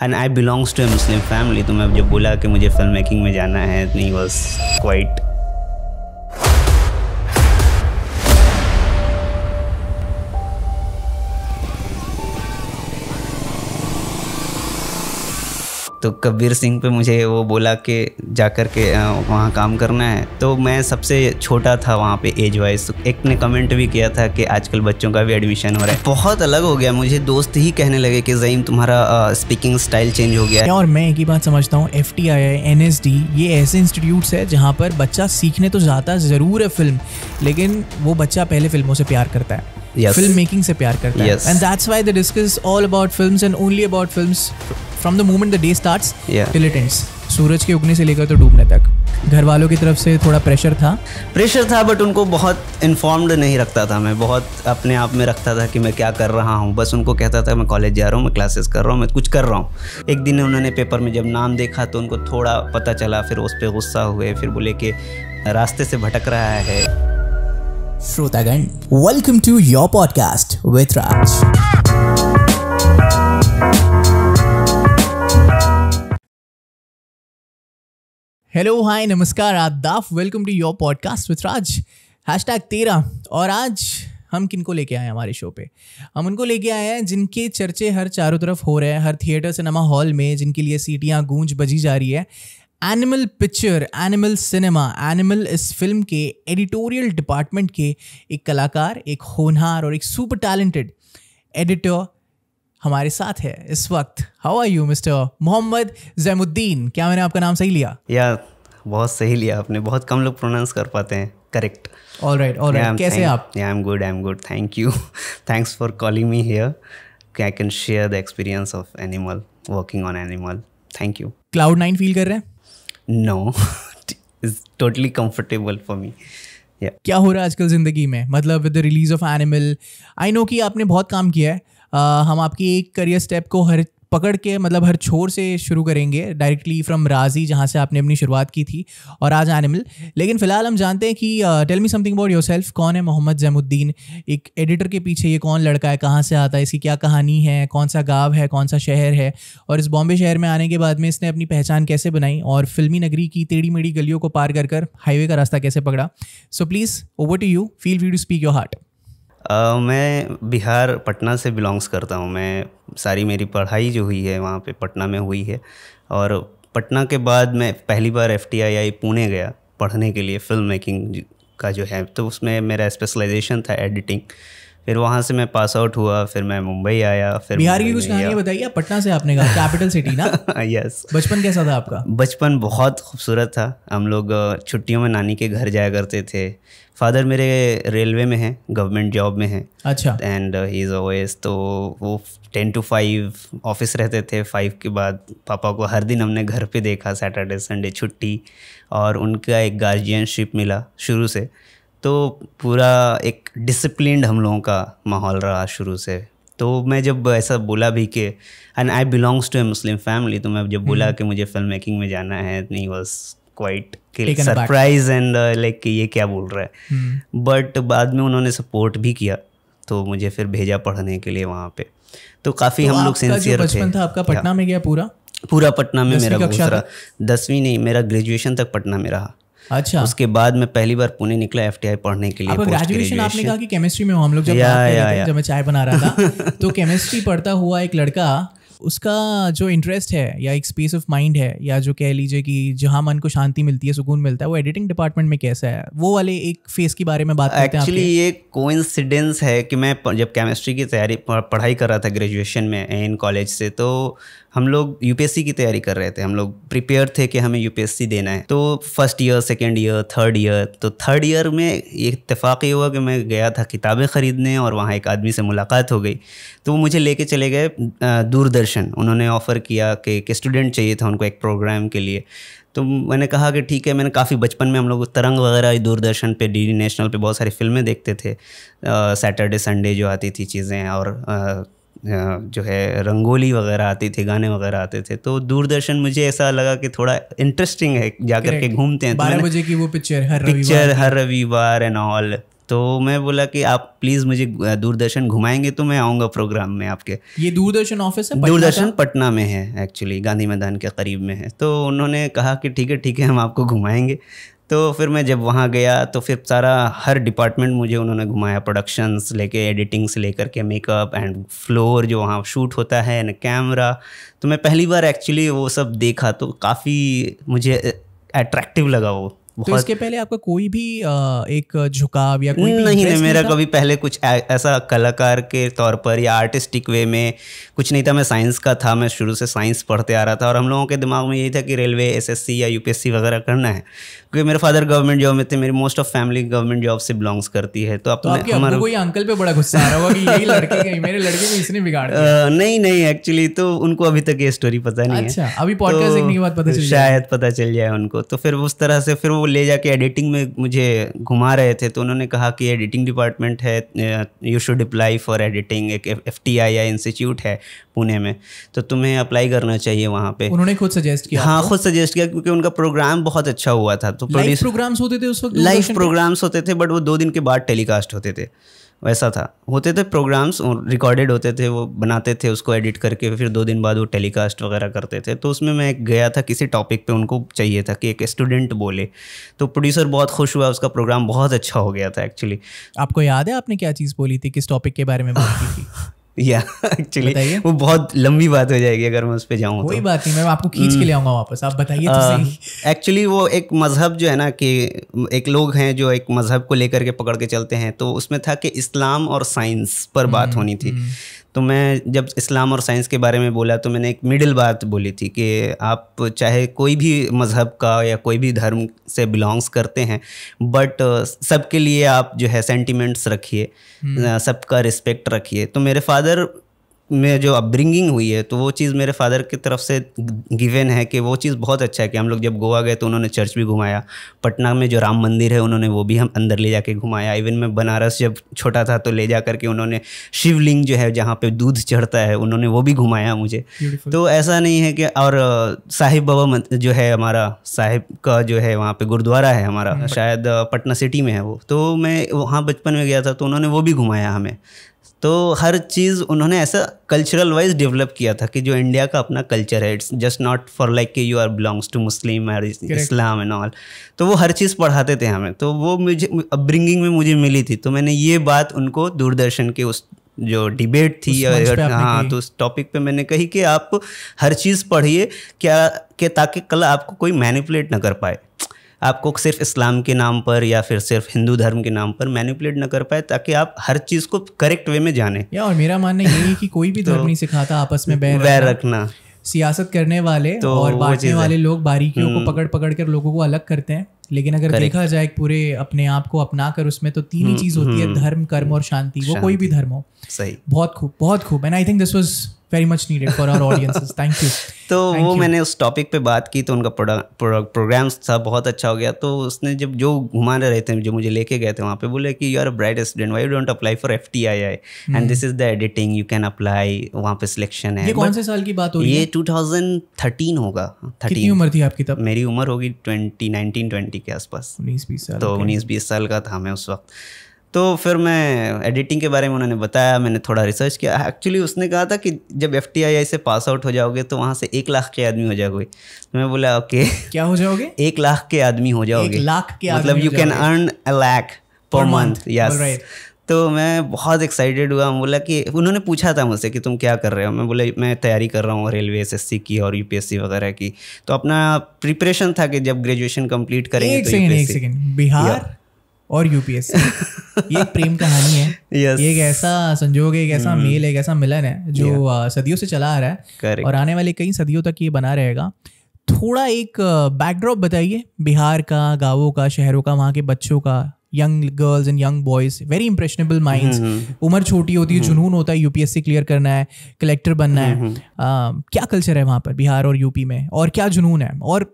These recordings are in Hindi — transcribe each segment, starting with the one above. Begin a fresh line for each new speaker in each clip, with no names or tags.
And I belongs to a Muslim family. तो मैं जब बोला कि मुझे फिल्म मेकिंग में जाना है, ही वॉज क्वाइट तो कबीर सिंह पे मुझे वो बोला कि जाकर के वहाँ काम करना है। तो मैं सबसे छोटा था वहाँ पे एज वाइज। एक ने कमेंट भी किया था कि आजकल बच्चों का भी एडमिशन हो रहा है। बहुत अलग हो गया। मुझे दोस्त ही कहने लगे कि ज़ईम तुम्हारा स्पीकिंग स्टाइल चेंज हो गया है।
और मैं एक ही बात समझता हूँ, FTII, NSD ये ऐसे इंस्टीट्यूट्स है जहाँ पर बच्चा सीखने तो जाता ज़रूर है फिल्म, लेकिन वो बच्चा पहले फिल्मों से प्यार करता है, फिल्म मेकिंग से प्यार करता है। And that's why they discuss all about films and only about films from the moment the day starts till it ends. सूरज के उगने से लेकर तो डूबने तक। घर वालों की तरफ से थोड़ा प्रेशर था बट उनको बहुत इन्फॉर्म्ड नहीं रखता था। मैं बहुत अपने आप में रखता था कि मैं क्या कर रहा हूँ। बस उनको कहता था मैं कॉलेज जा रहा हूँ, मैं क्लासेस कर रहा हूँ, मैं कुछ कर रहा हूँ। एक दिन उन्होंने पेपर में जब नाम देखा तो उनको थोड़ा पता चला, फिर उस पर गुस्सा हुए, फिर बोले कि रास्ते से भटक रहा है। श्रोतागण, welcome to your podcast with Raj. Hello, hi, नमस्कार, आदाब, welcome to your podcast with Raj #13। और आज हम किनको लेके आए हैं हमारे शो पे? हम उनको लेके आए हैं जिनके चर्चे हर चारों तरफ हो रहे हैं, हर थिएटर सिनेमा हॉल में, जिनके लिए सीटियां गूंज बजी जा रही है। Animal picture, animal cinema, animal इस फिल्म के एडिटोरियल डिपार्टमेंट के एक कलाकार, एक होनहार और एक सुपर टैलेंटेड एडिटर हमारे साथ है इस वक्त। How are you mister Mohammad Zaimuddin? क्या मैंने आपका नाम सही लिया?
या बहुत सही लिया आपने। बहुत कम लोग प्रोनाउंस कर पाते हैं करेक्ट।
All right. कैसे आप?
I am good, thank you. Thanks for calling me here. I can share the experience of Animal, working on Animal. Thank you.
Cloud 9 feel कर रहे हैं?
No, it's totally comfortable for me.
क्या हो रहा है आजकल ज़िंदगी में? मतलब with the release of Animal, I know कि आपने बहुत काम किया है। हम आपकी एक करियर स्टेप को हर पकड़ के, मतलब हर छोर से शुरू करेंगे, डायरेक्टली फ्रॉम राजी जहाँ से आपने अपनी शुरुआत की थी, और आज एनिमल। लेकिन फ़िलहाल हम जानते हैं कि tell me something about yourself. कौन है मोहम्मद ज़ैमुद्दीन? एक एडिटर के पीछे ये कौन लड़का है? कहाँ से आता है? इसकी क्या कहानी है? कौन सा गाँव है? कौन सा शहर है? और इस बॉम्बे शहर में आने के बाद में इसने अपनी पहचान कैसे बनाई, और फिल्मी नगरी की टेढ़ी मेढ़ी गलियों को पार कर कर हाईवे का रास्ता कैसे पकड़ा? So please, over to you, feel free to speak your heart.
मैं बिहार, पटना से बिलोंग्स करता हूँ। मैं सारी मेरी पढ़ाई जो हुई है वहाँ पे पटना में हुई है। और पटना के बाद मैं पहली बार FTII पुणे गया पढ़ने के लिए, फिल्म मेकिंग का जो है। तो उसमें मेरा स्पेशलाइजेशन था एडिटिंग। फिर वहाँ से मैं पास आउट हुआ, फिर मैं मुंबई आया। फिर
बिहार की कुछ कहानियाँ बताइए। पटना से आपने कहा, कैपिटल सिटी ना?
यस।
बचपन कैसा था आपका?
बचपन बहुत खूबसूरत था। हम लोग छुट्टियों में नानी के घर जाया करते थे। फादर मेरे रेलवे में हैं, गवर्नमेंट जॉब में हैं।
अच्छा।
And he is OS। तो वो 10 to 5 ऑफिस रहते थे। 5 के बाद पापा को हर दिन हमने घर पे देखा, सैटरडे संडे छुट्टी। और उनका एक गार्जियनशिप मिला शुरू से। तो पूरा एक डिसिप्लिन्ड हम लोगों का माहौल रहा शुरू से। तो मैं जब ऐसा बोला भी कि and I belongs to a Muslim family, तो मैं जब बोला कि मुझे फिल्म मेकिंग में जाना है, he was quite surprise and like कि ये क्या बोल रहा है। बट बाद में उन्होंने सपोर्ट भी किया, तो मुझे फिर भेजा पढ़ने के लिए वहाँ पे। तो काफ़ी हम लोग सिंसियर थे।
बचपन था आपका पटना में गया?
पूरा पटना में मेरा गुजरा। 10वीं नहीं, मेरा ग्रेजुएशन तक पटना में रहा।
अच्छा।
उसके बाद मैं पहली बार पुणे निकला FTI पढ़ने के लिए।
ग्रेजुएशन आपने कहा कि केमिस्ट्री में हो। हम लोग जब बात कर रहे थे, जब मैं चाय बना रहा था तो केमिस्ट्री पढ़ता हुआ एक लड़का, उसका जो इंटरेस्ट है या एक स्पेस ऑफ माइंड है, या जो कह लीजिए कि जहाँ मन को शांति मिलती है, सुकून मिलता है, वो एडिटिंग डिपार्टमेंट में कैसा है? वो वाले एक फेस के बारे में बात करते हैं।
एक्चुअली ये कोइंसिडेंस है कि मैं जब केमिस्ट्री की तैयारी पढ़ाई कर रहा था ग्रेजुएशन में इन कॉलेज से, तो हम लोग UPSC की तैयारी कर रहे थे। हम लोग प्रिपेयर थे कि हमें UPSC देना है। तो first year, second year, third year, तो थर्ड ईयर में ये इत्तेफाक ये हुआ कि मैं गया था किताबें ख़रीदने, और वहाँ एक आदमी से मुलाकात हो गई। तो वो मुझे लेके चले गए दूरदर्शन। उन्होंने ऑफ़र किया कि एक स्टूडेंट चाहिए था उनको एक प्रोग्राम के लिए। तो मैंने कहा कि ठीक है। मैंने काफ़ी बचपन में हम लोग तरंग वगैरह दूरदर्शन पे, DD नेशनल पे बहुत सारी फिल्में देखते थे। सैटरडे संडे जो आती थी चीज़ें, और जो है रंगोली वगैरह आती थी, गाने वगैरह आते थे। तो दूरदर्शन मुझे ऐसा लगा कि थोड़ा इंटरेस्टिंग है, जाकर के घूमते हैं।
12 बजे की वो पिक्चर हर
रविवार एंड ऑल। तो मैं बोला कि आप प्लीज़ मुझे दूरदर्शन घुमाएंगे तो मैं आऊँगा प्रोग्राम में आपके।
ये दूरदर्शन ऑफिस है?
दूरदर्शन पटना में है एक्चुअली, गांधी मैदान के करीब में है। तो उन्होंने कहा कि ठीक है हम आपको घुमाएंगे। तो फिर मैं जब वहाँ गया तो फिर सारा हर डिपार्टमेंट मुझे उन्होंने घुमाया, प्रोडक्शन से लेके एडिटिंग से लेकर के मेकअप एंड फ्लोर जो वहाँ शूट होता है एंड कैमरा। तो मैं पहली बार एक्चुअली वो सब देखा तो काफ़ी मुझे अट्रैक्टिव लगा वो।
तो इसके पहले आपका कोई भी एक झुकाव या कोई भी
नहीं, मेरा कभी पहले कुछ ऐसा कलाकार के तौर पर या आर्टिस्टिक वे में कुछ नहीं था। मैं साइंस का था, मैं शुरू से साइंस पढ़ते आ रहा था और हम लोगों के दिमाग में यही था कि रेलवे, एसएससी या यूपीएससी वगैरह करना है, क्योंकि मेरे फादर गवर्नमेंट जॉब में थे। मेरी most of family government job से बिलोंग्स करती है। तो
अपने कोई अंकल पे बड़ा गुस्सा आ रहा होगा कि यही लड़के मेरे लड़के को इसने बिगाड़ दिया।
नहीं एक्चुअली तो उनको अभी तक ये स्टोरी पता नहीं है।
अच्छा, अभी पॉडकास्ट देखने के बाद पता चल जाए,
शायद पता चल जाए उनको। तो फिर उस तरह से फिर वो ले जाके एडिटिंग में मुझे घुमा रहे थे। तो उन्होंने कहा कि एडिटिंग डिपार्टमेंट है, you should apply for editing. एक FTII इंस्टीट्यूट है पुणे में, तो तुम्हें अप्लाई करना चाहिए वहाँ पे।
उन्होंने खुद सजेस्ट किया?
हाँ, खुद सजेस्ट किया, क्योंकि उनका प्रोग्राम बहुत अच्छा हुआ था। तो
लाइव प्रोग्राम्स होते थे उस वक्त?
लाइव प्रोग्राम्स होते थे, बट वो 2 दिन के बाद टेलीकास्ट होते थे, वैसा था। होते थे प्रोग्राम्स, रिकॉर्डेड होते थे, वो बनाते थे, उसको एडिट करके फिर 2 दिन बाद वो टेलीकास्ट वगैरह करते थे। तो उसमें मैं गया था किसी टॉपिक पे, उनको चाहिए था कि एक स्टूडेंट बोले। तो प्रोड्यूसर बहुत खुश हुआ, उसका प्रोग्राम बहुत अच्छा हो गया था एक्चुअली।
आपको याद है आपने क्या चीज़ बोली थी, किस टॉपिक के बारे में बात की थी?
या एक्चुअली वो बहुत लंबी बात हो जाएगी अगर मैं उस पर जाऊँ।
कोई बात नहीं, मैं आपको खींच के ले आऊँगा वापस, आप बताइए तो सही।
एक्चुअली वो एक मज़हब जो है ना, कि एक लोग हैं जो एक मज़हब को लेकर के पकड़ के चलते हैं। तो उसमें था कि इस्लाम और साइंस पर बात होनी थी। तो मैं जब इस्लाम और साइंस के बारे में बोला तो मैंने एक मिडिल बात बोली थी कि आप चाहे कोई भी मज़हब का या कोई भी धर्म से बिलोंग्स करते हैं, बट सबके लिए आप जो है सेंटिमेंट्स रखिए, सबका रिस्पेक्ट रखिए। तो मेरे फादर में जो अपब्रिंगिंग हुई है, तो वो चीज़ मेरे फादर की तरफ से गिवन है कि वो चीज़ बहुत अच्छा है कि हम लोग जब गोवा गए तो उन्होंने चर्च भी घुमाया। पटना में जो राम मंदिर है उन्होंने वो भी हम अंदर ले जाके घुमाया। इवन मैं बनारस जब छोटा था तो ले जा करके उन्होंने शिवलिंग जो है जहाँ पे दूध चढ़ता है, उन्होंने वो भी घुमाया मुझे। तो ऐसा नहीं है कि, और साहिब बाबा जो है हमारा, साहिब का जो है वहाँ पे गुरुद्वारा है हमारा, शायद पटना सिटी में है वो। तो मैं वहाँ बचपन में गया था तो उन्होंने वो भी घुमाया हमें। तो हर चीज़ उन्होंने ऐसा कल्चरल वाइज डेवलप किया था कि जो इंडिया का अपना कल्चर है, it's just not for like कि यू आर बिलोंग्स टू मुस्लिम और इस्लाम एंड ऑल। तो वो हर चीज़ पढ़ाते थे हमें। तो वो मुझे अपब्रिंगिंग में मुझे मिली थी। तो मैंने ये बात उनको दूरदर्शन के उस जो डिबेट थी, हाँ, तो उस टॉपिक पे मैंने कही कि आप हर चीज़ पढ़िए क्या, कि ताकि कल आपको कोई मैनिपुलेट ना कर पाए, आपको सिर्फ इस्लाम के नाम पर या फिर सिर्फ हिंदू धर्म के नाम पर मैनिपुलेट न कर पाए, ताकि आप हर चीज़ को करेक्ट वे में जाने।
और मेरा मानना ये है कि कोई भी धर्म नहीं सिखाता आपस में बैर रखना। सियासत करने वाले तो और बांटने वाले लोग बारीकियों को पकड़ पकड़ कर लोगों को अलग करते हैं, लेकिन अगर देखा जाए पूरे अपने आप को अपना कर उसमें तो 3 ही चीज़ होती है, धर्म, कर्म और शांति। वो कोई भी धर्म हो।
सही,
बहुत खूब, बहुत खूब। And I think this was very much needed for our audiences. Thank you.
तो वो मैंने उस टॉपिक पे बात की तो उनका प्रोग्राम्स था, बहुत अच्छा हो गया। तो उसने जब जो घुमा रहे थे, जो मुझे लेके गए थे वहाँ पे, बोले कि you are a bright student, why you don't apply for FTII and this is the editing, you can apply, वहाँ पे सिलेक्शन है।
ये कौन से साल की बात हो रही है?
ये 2013 होगा।
कितनी उम्र थी आपकी तब?
मेरी उम्र होगी 19-20 के आसपास,
19-20 साल।
तो 19-20 साल का था मैं उस वक्त। तो फिर मैं एडिटिंग के बारे में उन्होंने बताया, मैंने थोड़ा रिसर्च किया। एक्चुअली उसने कहा था कि जब FTII से पास आउट हो जाओगे तो वहाँ से 1 लाख के आदमी हो जाओगे। तो मैं बोला ओके,
क्या हो जाओगे?
1 लाख के आदमी हो जाओगे।
1 लाख के
मतलब you can earn 1 lakh per month. Yes. तो मैं बहुत एक्साइटेड हुआ। बोला कि उन्होंने पूछा था मुझसे कि तुम क्या कर रहे हो। मैं बोला मैं तैयारी कर रहा हूँ रेलवे, SSC की और UPSC वगैरह की। तो अपना प्रिपरेशन था कि जब ग्रेजुएशन कंप्लीट करेंगे तो
एक सेकंड, बिहार और UPSC ये एक प्रेम कहानी है।
yes.
ये एक ऐसा संजोग है, एक ऐसा मेल है, एक ऐसा मिलन है जो सदियों से चला आ रहा है।
Correct.
और आने वाले कई सदियों तक ये बना रहेगा। थोड़ा एक बैकड्रॉप बताइए बिहार का, गाँवों का, शहरों का, वहाँ के बच्चों का, young girls and young boys, very impressionable minds. उम्र छोटी होती है, जुनून होता है, UPSC क्लियर करना है, कलेक्टर बनना है। क्या कल्चर है वहाँ पर बिहार और यूपी में, और क्या जुनून है, और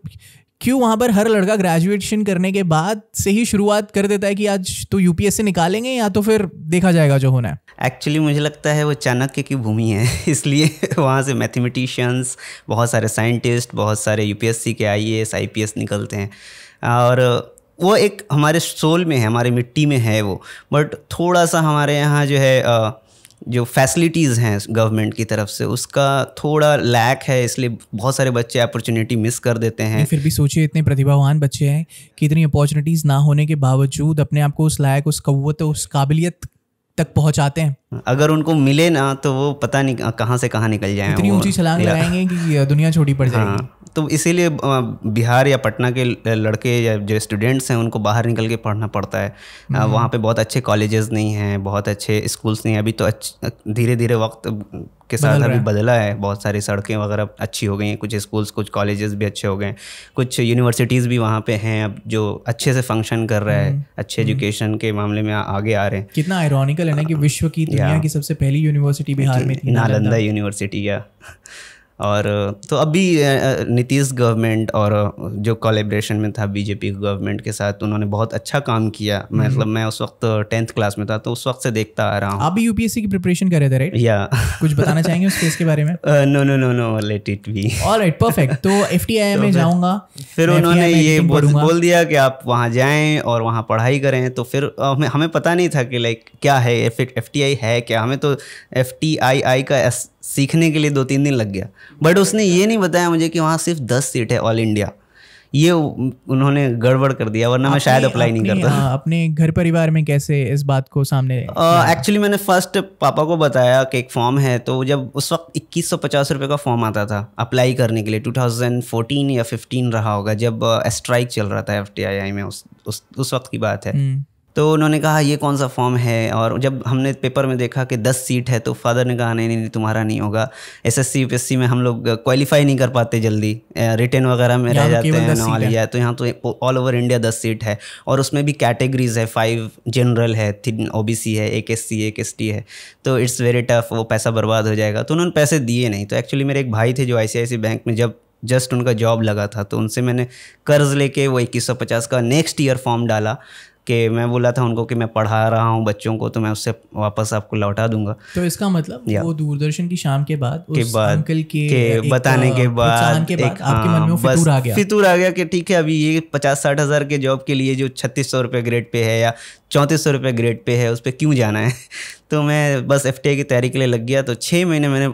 क्यों वहाँ पर हर लड़का ग्रेजुएशन करने के बाद से ही शुरुआत कर देता है कि आज तो UPSC निकालेंगे या तो फिर देखा जाएगा जो होना है?
एक्चुअली मुझे लगता है वो चाणक्य की भूमि है, इसलिए वहाँ से मैथमेटिशियंस, बहुत सारे साइंटिस्ट, बहुत सारे UPSC के IAS IPS निकलते हैं। और वो एक हमारे सोल में है, हमारे मिट्टी में है वो, बट थोड़ा सा हमारे यहाँ जो है जो फैसिलिटीज़ हैं गवर्नमेंट की तरफ से उसका थोड़ा लैक है, इसलिए बहुत सारे बच्चे अपॉर्चुनिटी मिस कर देते हैं।
फिर भी सोचिए इतने प्रतिभावान बच्चे हैं कि इतनी अपॉर्चुनिटीज़ ना होने के बावजूद अपने आप को उस लायक, उस क़ुव्वत, उस काबिलियत तक पहुंचाते हैं।
अगर उनको मिले ना तो वो पता नहीं कहाँ से कहाँ निकल जाएं,
इतनी ऊंची छलांग लगाएंगे कि दुनिया छोटी पड़ जाएगी।
हाँ, तो इसीलिए बिहार या पटना के लड़के या जो स्टूडेंट्स हैं उनको बाहर निकल के पढ़ना पड़ता है। वहाँ पे बहुत अच्छे कॉलेजेस नहीं हैं, बहुत अच्छे स्कूल्स नहीं हैं। अभी तो धीरे धीरे वक्त के साथ अभी बदला है, बहुत सारी सड़कें वगैरह अच्छी हो गई हैं, कुछ स्कूल्स कुछ कॉलेजेस भी अच्छे हो गए हैं, कुछ यूनिवर्सिटीज़ भी वहाँ पे हैं अब जो अच्छे से फंक्शन कर रहा है, अच्छे एजुकेशन के मामले में आगे आ रहे हैं।
कितना आयरॉनिकल है ना कि विश्व की दुनिया की सबसे पहली यूनिवर्सिटी बिहार में थी,
नालंदा यूनिवर्सिटी। या और तो अभी नीतीश गवर्नमेंट और जो कोलैबोरेशन में था बीजेपी गवर्नमेंट के साथ, उन्होंने बहुत अच्छा काम किया। मतलब मैं उस वक्त 10th क्लास में था तो उस वक्त से देखता आ रहा हूँ।
आप भी यूपीएससी की प्रिपरेशन कर रहे थे, राइट?
या
कुछ बताना चाहेंगे उस केस के बारे में?
No let it be.
All right, perfect. तो FTII में जाऊँगा,
फिर उन्होंने ये बोल दिया कि आप वहाँ जाएँ और वहाँ पढ़ाई करें। तो फिर हमें पता नहीं था कि लाइक क्या है FTI है क्या। हमें तो FTII का सीखने के लिए 2-3 दिन लग गया, बट उसने ये नहीं बताया मुझे कि वहाँ सिर्फ 10 सीट है ऑल इंडिया। ये उन्होंने गड़बड़ कर दिया, वरना मैं शायद अप्लाई नहीं करता।
अपने घर परिवार में कैसे इस बात को सामने?
एक्चुअली मैंने फर्स्ट पापा को बताया कि एक फॉर्म है, तो जब उस वक्त 2150 रुपये का फॉर्म आता था अप्लाई करने के लिए, 2014 या 15 रहा होगा जब स्ट्राइक चल रहा था FTII में, उस वक्त की बात है। तो उन्होंने कहा ये कौन सा फॉर्म है, और जब हमने पेपर में देखा कि 10 सीट है तो फादर ने कहा नहीं तुम्हारा नहीं होगा। SSC UPSC में हम लोग क्वालिफाई नहीं कर पाते जल्दी, रिटन वगैरह में रह जाते हैं नॉलेज है। तो यहाँ तो ऑल ओवर इंडिया 10 सीट है, और उसमें भी कैटेगरीज है, 5 जनरल है, 3 OBC है, 1 SC 1 ST है। तो इट्स वेरी टफ, वो पैसा बर्बाद हो जाएगा। तो उन्होंने पैसे दिए नहीं। तो एक्चुअली मेरे एक भाई थे जो ICICI बैंक में जब जस्ट उनका जॉब लगा था, तो उनसे मैंने कर्ज लेके वो 2150 का नेक्स्ट ईयर फॉर्म डाला कि मैं बोला था उनको कि मैं पढ़ा रहा हूँ बच्चों को, तो मैं उससे वापस आपको लौटा दूंगा।
तो इसका मतलब वो दूरदर्शन की शाम के बाद उस अंकल के
बताने के बाद
आपके मन में
फितूर आ गया कि ठीक है अभी ये 50-60 हज़ार के जॉब के लिए जो 3600 रुपये ग्रेड पे है या 3400 रुपये ग्रेड पे है उस पर क्यों जाना है। तो मैं बस FTI की तैयारी के लिए लग गया। तो 6 महीने मैंने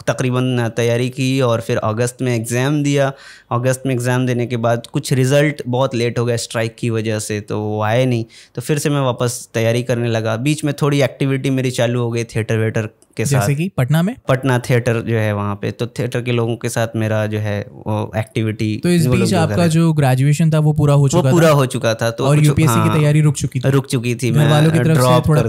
तकरीबन तैयारी की, और फिर अगस्त में एग्ज़ाम दिया। अगस्त में एग्ज़ाम देने के बाद कुछ रिज़ल्ट बहुत लेट हो गया स्ट्राइक की वजह से, तो वो आए नहीं। तो फिर से मैं वापस तैयारी करने लगा। बीच में थोड़ी एक्टिविटी मेरी चालू हो गई थिएटर वेटर के साथ,
जैसे कि पटना थिएटर
जो है वहाँ पे, तो थिएटर के लोगों के साथ मेरा जो है वो एक्टिविटी।
तो इस बीच आपका जो ग्रेजुएशन था वो पूरा हो
चुका था तो
और UPSC की तैयारी रुक चुकी थी।
मैं
वालों की तरफ से थोड़ा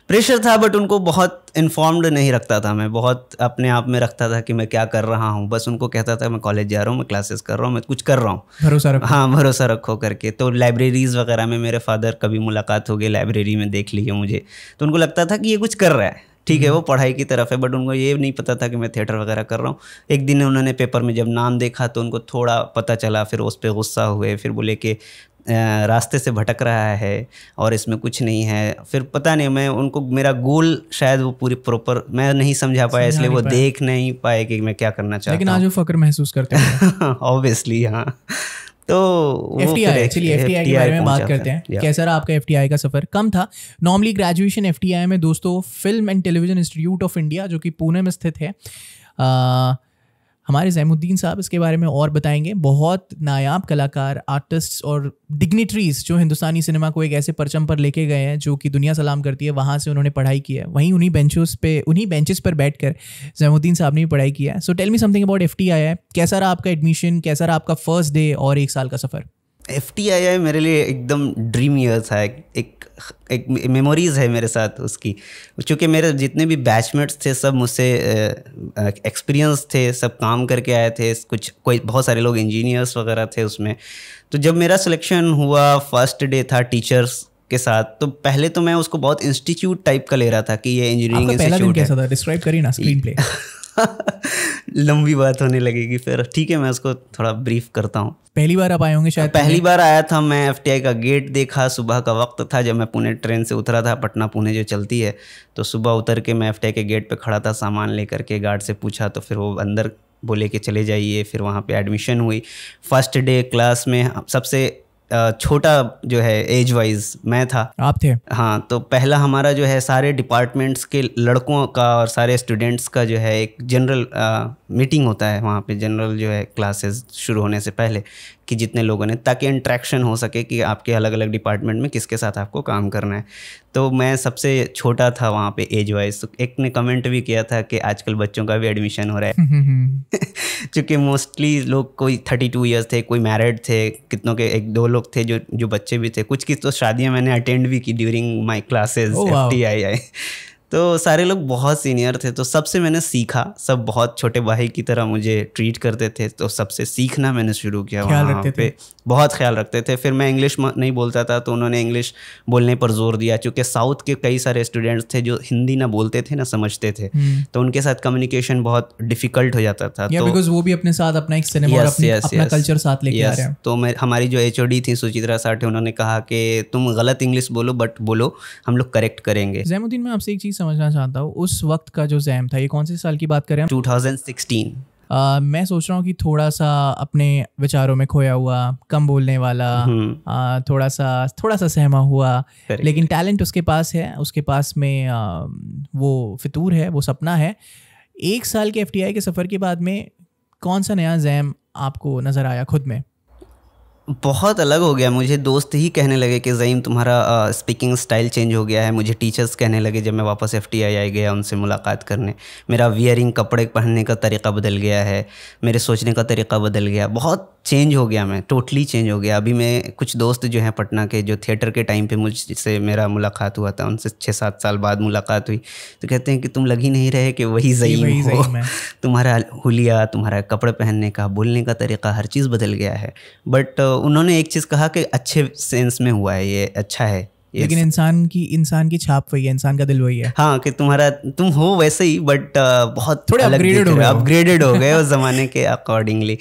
प्रेशर था, बट उनको बहुत इन्फॉर्म्ड नहीं रखता था। मैं बहुत अपने आप में रखता था कि मैं क्या कर रहा हूँ, बस उनको कहता था मैं कॉलेज जा रहा हूँ, मैं क्लासेस कर रहा हूँ, मैं कुछ कर रहा हूँ, भरोसा रखो करके। तो लाइब्रेरीज वगैरह में मेरे फादर कभी मुलाकात हो गई, लाइब्रेरी में देख ली मुझे, तो उनको लगता था कि ये कुछ कर रहा है, ठीक है वो पढ़ाई की तरफ है, बट उनको ये नहीं पता था कि मैं थिएटर वगैरह कर रहा हूँ। एक दिन उन्होंने पेपर में जब नाम देखा तो उनको थोड़ा पता चला, फिर उस पर गुस्सा हुए, फिर बोले कि रास्ते से भटक रहा है और इसमें कुछ नहीं है। फिर पता नहीं, मैं उनको मेरा गोल शायद वो पूरी प्रॉपर मैं नहीं समझा पाया, इसलिए वो देख नहीं पाए कि मैं क्या करना चाहता हूँ।
लेकिन आज वो फक्र महसूस करते हैं
ऑब्वियसली। हाँ, तो
FTI, चलिए FTI के बारे में बात करते हैं। कैसा रहा आपका FTI का सफ़र? कम था। नॉर्मली ग्रेजुएशन FTI में दोस्तों film and television institute of India जो कि पुणे में स्थित है, हमारे ज़ैमुद्दीन साहब इसके बारे में और बताएंगे। बहुत नायाब कलाकार, आर्टिस्ट्स और डिग्निटरीज जो हिंदुस्तानी सिनेमा को एक ऐसे परचम पर लेके गए हैं जो कि दुनिया सलाम करती है, वहाँ से उन्होंने पढ़ाई की है। वहीं उन्हीं बेंचेस पर बैठकर ज़ैमुद्दीन साहब ने भी पढ़ाई की है। So tell me something about FTI। कैसा रहा आपका एडमिशन, कैसा रहा आपका फर्स्ट डे और 1 साल का सफ़र?
FTI मेरे लिए एकदम ड्रीम ईयर था। एक मेमोरीज़ है मेरे साथ उसकी, क्योंकि मेरे जितने भी बैचमेट्स थे सब मुझसे एक्सपीरियंस थे, सब काम करके आए थे। बहुत सारे लोग इंजीनियर्स वगैरह थे उसमें। तो जब मेरा सिलेक्शन हुआ, फर्स्ट डे था टीचर्स के साथ, तो पहले तो मैं उसको बहुत इंस्टीट्यूट टाइप का ले रहा था कि ये इंजीनियरिंग इंस्टीट्यूट है।
कैसा था? डिस्क्राइब करिए ना स्क्रीन प्ले।
लंबी बात होने लगेगी फिर, ठीक है मैं उसको थोड़ा ब्रीफ करता हूँ।
पहली बार आप आए होंगे शायद?
पहली बार आया था मैं। FTI का गेट देखा, सुबह का वक्त था जब मैं पुणे ट्रेन से उतरा था, पटना पुणे जो चलती है। तो सुबह उतर के मैं FTI के गेट पे खड़ा था, सामान लेकर के गार्ड से पूछा, तो फिर वो अंदर बोले कि चले जाइए। फिर वहाँ पे एडमिशन हुई। फर्स्ट डे क्लास में सबसे छोटा जो है एज वाइज मैं था।
आप थे?
हाँ, तो पहला हमारा जो है सारे डिपार्टमेंट्स के लड़कों का और सारे स्टूडेंट्स का जो है एक जनरल मीटिंग होता है वहाँ पे, जनरल जो है क्लासेस शुरू होने से पहले, कि जितने लोगों ने, ताकि इंट्रैक्शन हो सके कि आपके अलग अलग डिपार्टमेंट में किसके साथ आपको काम करना है। तो मैं सबसे छोटा था वहाँ पे एज वाइज। तो एक ने कमेंट भी किया था कि आजकल बच्चों का भी एडमिशन हो रहा है क्योंकि मोस्टली लोग कोई 32 ईयर्स थे, कोई मैरिड थे, कितनों के 1-2 लोग थे जो बच्चे भी थे। कुछ की तो शादियाँ मैंने अटेंड भी की ड्यूरिंग माई क्लासेज FTII। तो सारे लोग बहुत सीनियर थे, तो सबसे मैंने सीखा। सब बहुत छोटे भाई की तरह मुझे ट्रीट करते थे, तो सबसे सीखना मैंने शुरू किया। वहाँ पे बहुत ख्याल रखते थे। फिर मैं इंग्लिश नहीं बोलता था तो उन्होंने इंग्लिश बोलने पर जोर दिया, क्योंकि साउथ के कई सारे स्टूडेंट्स थे जो हिंदी ना बोलते थे ना समझते थे, तो उनके साथ कम्युनिकेशन बहुत डिफिकल्ट हो जाता था। तो
बिकॉज़ वो भी अपने साथ अपना एक सिनेमा और अपना कल्चर साथ लेके आ रहे हैं।
तो हमारी जो HOD थी सुचित्रा साठे, उन्होंने कहा कि तुम गलत इंग्लिश बोलो बट बोलो, हम लोग करेक्ट करेंगे।
ज़ैमुद्दीन, मैं आपसे एक चीज़ समझना चाहता हूँ, उस वक्त का जो जैम था, ये कौन से साल की बात करें?
2016।
मैं सोच रहा हूँ कि थोड़ा सा अपने विचारों में खोया हुआ, कम बोलने वाला, थोड़ा सा सहमा हुआ, लेकिन टैलेंट उसके पास है, उसके पास में वो फितूर है, वो सपना है। 1 साल के FTI के सफ़र के बाद में कौन सा नया जैम आपको नज़र आया खुद में?
बहुत अलग हो गया। मुझे दोस्त ही कहने लगे कि ज़ईम तुम्हारा स्पीकिंग स्टाइल चेंज हो गया है। मुझे टीचर्स कहने लगे जब मैं वापस FTII गया उनसे मुलाकात करने, मेरा वियरिंग, कपड़े पहनने का तरीका बदल गया है, मेरे सोचने का तरीका बदल गया, बहुत चेंज हो गया, मैं टोटली चेंज हो गया। अभी मैं कुछ दोस्त जो हैं पटना के, जो थिएटर के टाइम पे मुझसे मेरा मुलाकात हुआ था, उनसे 6-7 साल बाद मुलाकात हुई, तो कहते हैं कि तुम लग ही नहीं रहे कि वही ज़ईम हो। तुम्हारा हुलिया, तुम्हारा कपड़े पहनने का, बोलने का तरीका, हर चीज़ बदल गया है। बट उन्होंने एक चीज़ कहा कि अच्छे सेंस में हुआ है, ये अच्छा है।
लेकिन इंसान की छाप वही है, इंसान का दिल वही है।
हाँ, कि तुम हो वैसे ही, बट बहुत
थोड़े
अपग्रेडेड हो गए उस ज़माने के अकॉर्डिंगली।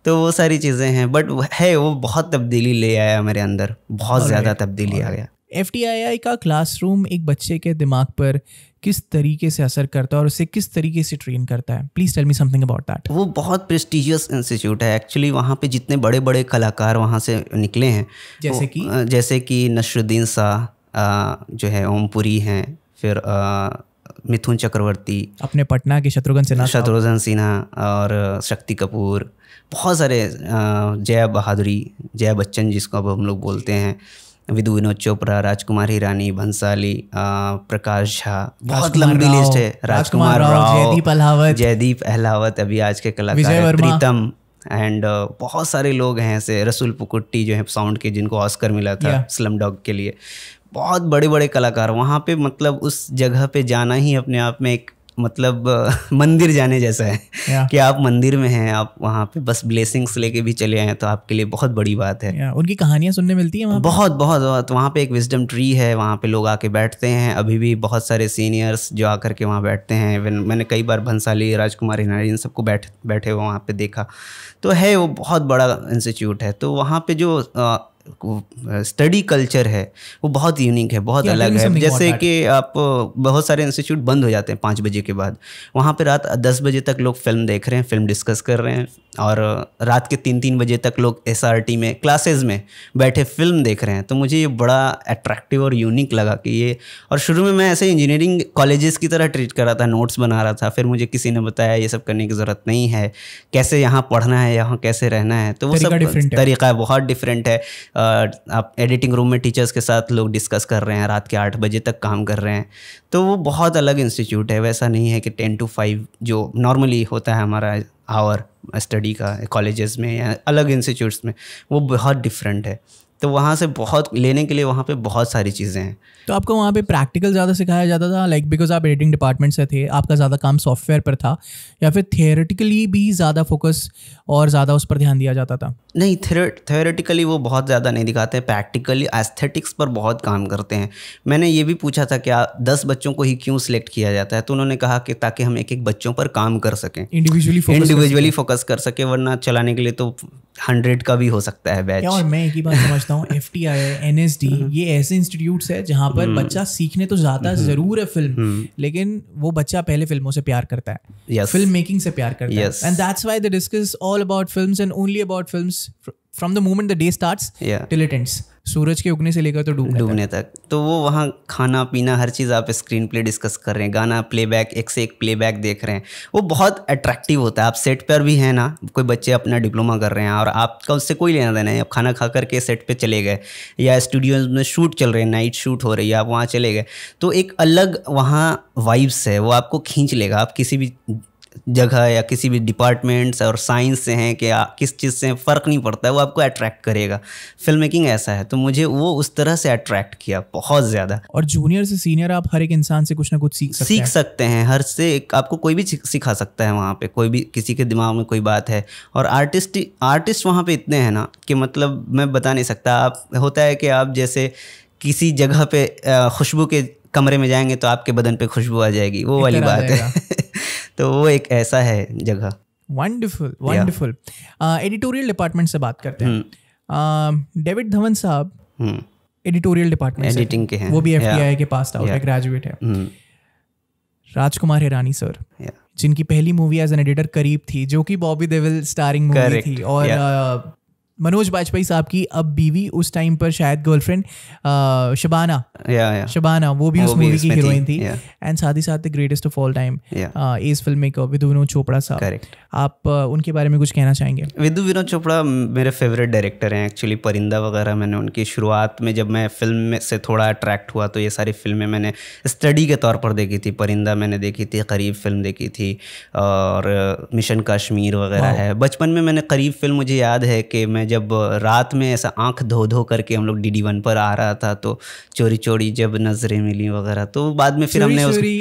तो वो सारी चीज़ें हैं, बट है वो बहुत तब्दीली ले आया मेरे अंदर, बहुत ज़्यादा तब्दीली आ गया।
FTII का क्लासरूम एक बच्चे के दिमाग पर किस तरीके से असर करता है और उसे किस तरीके से ट्रेन करता है? Please tell me something about that.
वो बहुत प्रेस्टिजियस इंस्टीट्यूट है एक्चुअली। वहाँ पे जितने बड़े बड़े कलाकार वहाँ से निकले हैं, जैसे कि नसरुद्दीन शाह जो है, ओमपुरी हैं, फिर मिथुन चक्रवर्ती,
अपने पटना के शत्रुघ्न सिन्हा
और शक्ति कपूर, बहुत सारे, जया बच्चन जिसको अब हम लोग बोलते हैं, विनोद चोपड़ा, राजकुमार हिरानी, भंसाली, प्रकाश झा, बहुत लंबी लिस्ट है, राजकुमार राव, जयदीप अहलावत अभी आज के कलाकार, प्रीतम, एंड बहुत सारे लोग हैं ऐसे, रसूल पुकुट्टी जो है साउंड के, जिनको ऑस्कर मिला था स्लम डॉग के लिए। बहुत बड़े बड़े कलाकार वहाँ पे, मतलब उस जगह पे जाना ही अपने आप में एक मतलब मंदिर जाने जैसा है कि आप मंदिर में हैं, आप वहाँ पे बस ब्लेसिंग्स लेके भी चले आए तो आपके लिए बहुत बड़ी बात है।
उनकी कहानियाँ सुनने मिलती हैं वहाँ,
बहुत वहाँ पे एक विजडम ट्री है, वहाँ पे लोग आके बैठते हैं। अभी भी बहुत सारे सीनियर्स जो आकर के वहाँ बैठते हैं। मैंने कई बार भंसाली, राजकुमार हिरानी, इन सबको बैठे हुए वहाँ पे देखा। तो है वो बहुत बड़ा इंस्टीट्यूट है। तो वहाँ पे जो स्टडी कल्चर है वो बहुत यूनिक है, बहुत अलग है। जैसे कि आप बहुत सारे इंस्टीट्यूट बंद हो जाते हैं 5 बजे के बाद, वहाँ पे रात 10 बजे तक लोग फिल्म देख रहे हैं, फिल्म डिस्कस कर रहे हैं, और रात के 3-3 बजे तक लोग SRT में क्लासेस में बैठे फिल्म देख रहे हैं। तो मुझे ये बड़ा अट्रैक्टिव और यूनिक लगा कि ये, और शुरू में मैं ऐसे इंजीनियरिंग कॉलेजेस की तरह ट्रीट कर रहा था, नोट्स बना रहा था। फिर मुझे किसी ने बताया ये सब करने की ज़रूरत नहीं है, कैसे यहाँ पढ़ना है, यहाँ कैसे रहना है। तो वो सब तरीका बहुत डिफरेंट है। आप एडिटिंग रूम में टीचर्स के साथ लोग डिस्कस कर रहे हैं, रात के 8 बजे तक काम कर रहे हैं। तो वो बहुत अलग इंस्टीट्यूट है। वैसा नहीं है कि 10 to 5 जो नॉर्मली होता है हमारा आवर स्टडी का कॉलेजेस में या अलग इंस्टीट्यूट्स में, वो बहुत डिफरेंट है। तो वहाँ से बहुत लेने के लिए वहाँ पे बहुत सारी चीज़ें हैं।
तो आपको वहाँ पे प्रैक्टिकल ज़्यादा सिखाया जाता था, लाइक बिकॉज आप एडिटिंग डिपार्टमेंट से थे, आपका ज़्यादा काम सॉफ्टवेयर पर था, या फिर थियोरेटिकली भी ज़्यादा फोकस और ज़्यादा उस पर ध्यान दिया जाता था?
नहीं, थियोरेटिकली वो बहुत ज़्यादा नहीं दिखाते हैं, प्रैक्टिकली एस्थेटिक्स पर बहुत काम करते हैं। मैंने ये भी पूछा था क्या 10 बच्चों को ही क्यों सिलेक्ट किया जाता है, तो उन्होंने कहा कि ताकि हम एक बच्चों पर काम कर सकें, इंडिविजुअली फोकस कर सकें, वरना चलाने के लिए तो 100 का भी हो सकता है बैच।
और मैं एक ही बात समझता हूँ, FTII, NSD, ये ऐसे इंस्टीट्यूट्स है जहाँ पर बच्चा सीखने तो जाता जरूर है फिल्म, लेकिन वो बच्चा पहले फिल्मों से प्यार करता है, फिल्म मेकिंग से प्यार करता है, and that's why they discuss all about films and only about films from the moment the day starts till it ends, सूरज के उगने से लेकर तो डूबने तक।
तो वो वहाँ खाना पीना हर चीज़ आप स्क्रीन प्ले डिस्कस कर रहे हैं, गाना प्लेबैक, एक से एक प्लेबैक देख रहे हैं, वो बहुत अट्रैक्टिव होता है। आप सेट पर भी हैं ना, कोई बच्चे अपना डिप्लोमा कर रहे हैं और आपका उससे कोई लेना देना है, आप खाना खा करके सेट पे चले गए या स्टूडियो में शूट चल रहे हैं, नाइट शूट हो रही है, आप वहाँ चले गए, तो एक अलग वहाँ वाइब्स है, वो आपको खींच लेगा। आप किसी भी जगह या किसी भी डिपार्टमेंट्स और साइंस से हैं कि किस चीज़ से फ़र्क नहीं पड़ता है, वो आपको अट्रैक्ट करेगा। फिल्म मेकिंग ऐसा है, तो मुझे वो उस तरह से अट्रैक्ट किया बहुत ज़्यादा।
और जूनियर से सीनियर आप हर एक इंसान से कुछ ना कुछ सीख
सकते हैं। हर से आपको कोई भी सिखा सकता है वहाँ पे, कोई भी किसी के दिमाग में कोई बात है। और आर्टिस्ट वहाँ पे इतने हैं ना कि मतलब मैं बता नहीं सकता। आप होता है कि आप जैसे किसी जगह पे खुशबू के कमरे में जाएंगे तो आपके बदन पे खुशबू आ जाएगी, वो वाली बात है। तो वो एक ऐसा है जगह।
Wonderful wonderful. एडिटोरियल डिपार्टमेंट से बात करते हैं। डेविड धवन साहब एडिटोरियल डिपार्टमेंट
एडिटिंग के हैं,
वो भी FTI के पास आउट है, ग्रेजुएट है। राजकुमार हिरानी सर, जिनकी पहली मूवी एज एन एडिटर करीब थी, जो कि बॉबी देओल स्टारिंग मूवी थी, और मनोज बाजपेयी साहब की अब बीवी, उस टाइम पर शायद गर्लफ्रेंड, शबाना, वो भी उस मूवी की हीरोइन थी। एंड साथ ही साथ the greatest of all time as film maker Vidhu Vinod Chopra साहब। आप उनके बारे में कुछ कहना चाहेंगे?
विधु विनोद चोपड़ा मेरे फेवरेट डायरेक्टर हैं एक्चुअली। परिंदा वगैरह मैंने उनकी शुरुआत में, जब मैं फिल्म में से थोड़ा अट्रैक्ट हुआ, तो ये सारी फिल्में मैंने स्टडी के तौर पर देखी थी। परिंदा मैंने देखी थी, करीब फिल्म देखी थी, और मिशन कश्मीर वगैरह है। बचपन में मैंने करीब फिल्म, मुझे याद है कि मैं जब रात में ऐसा आंख धो करके हम लोग DD1 पर आ रहा था, तो चोरी चोरी जब नजरें मिली वगैरह, तो बाद में फिर हमने
चोरी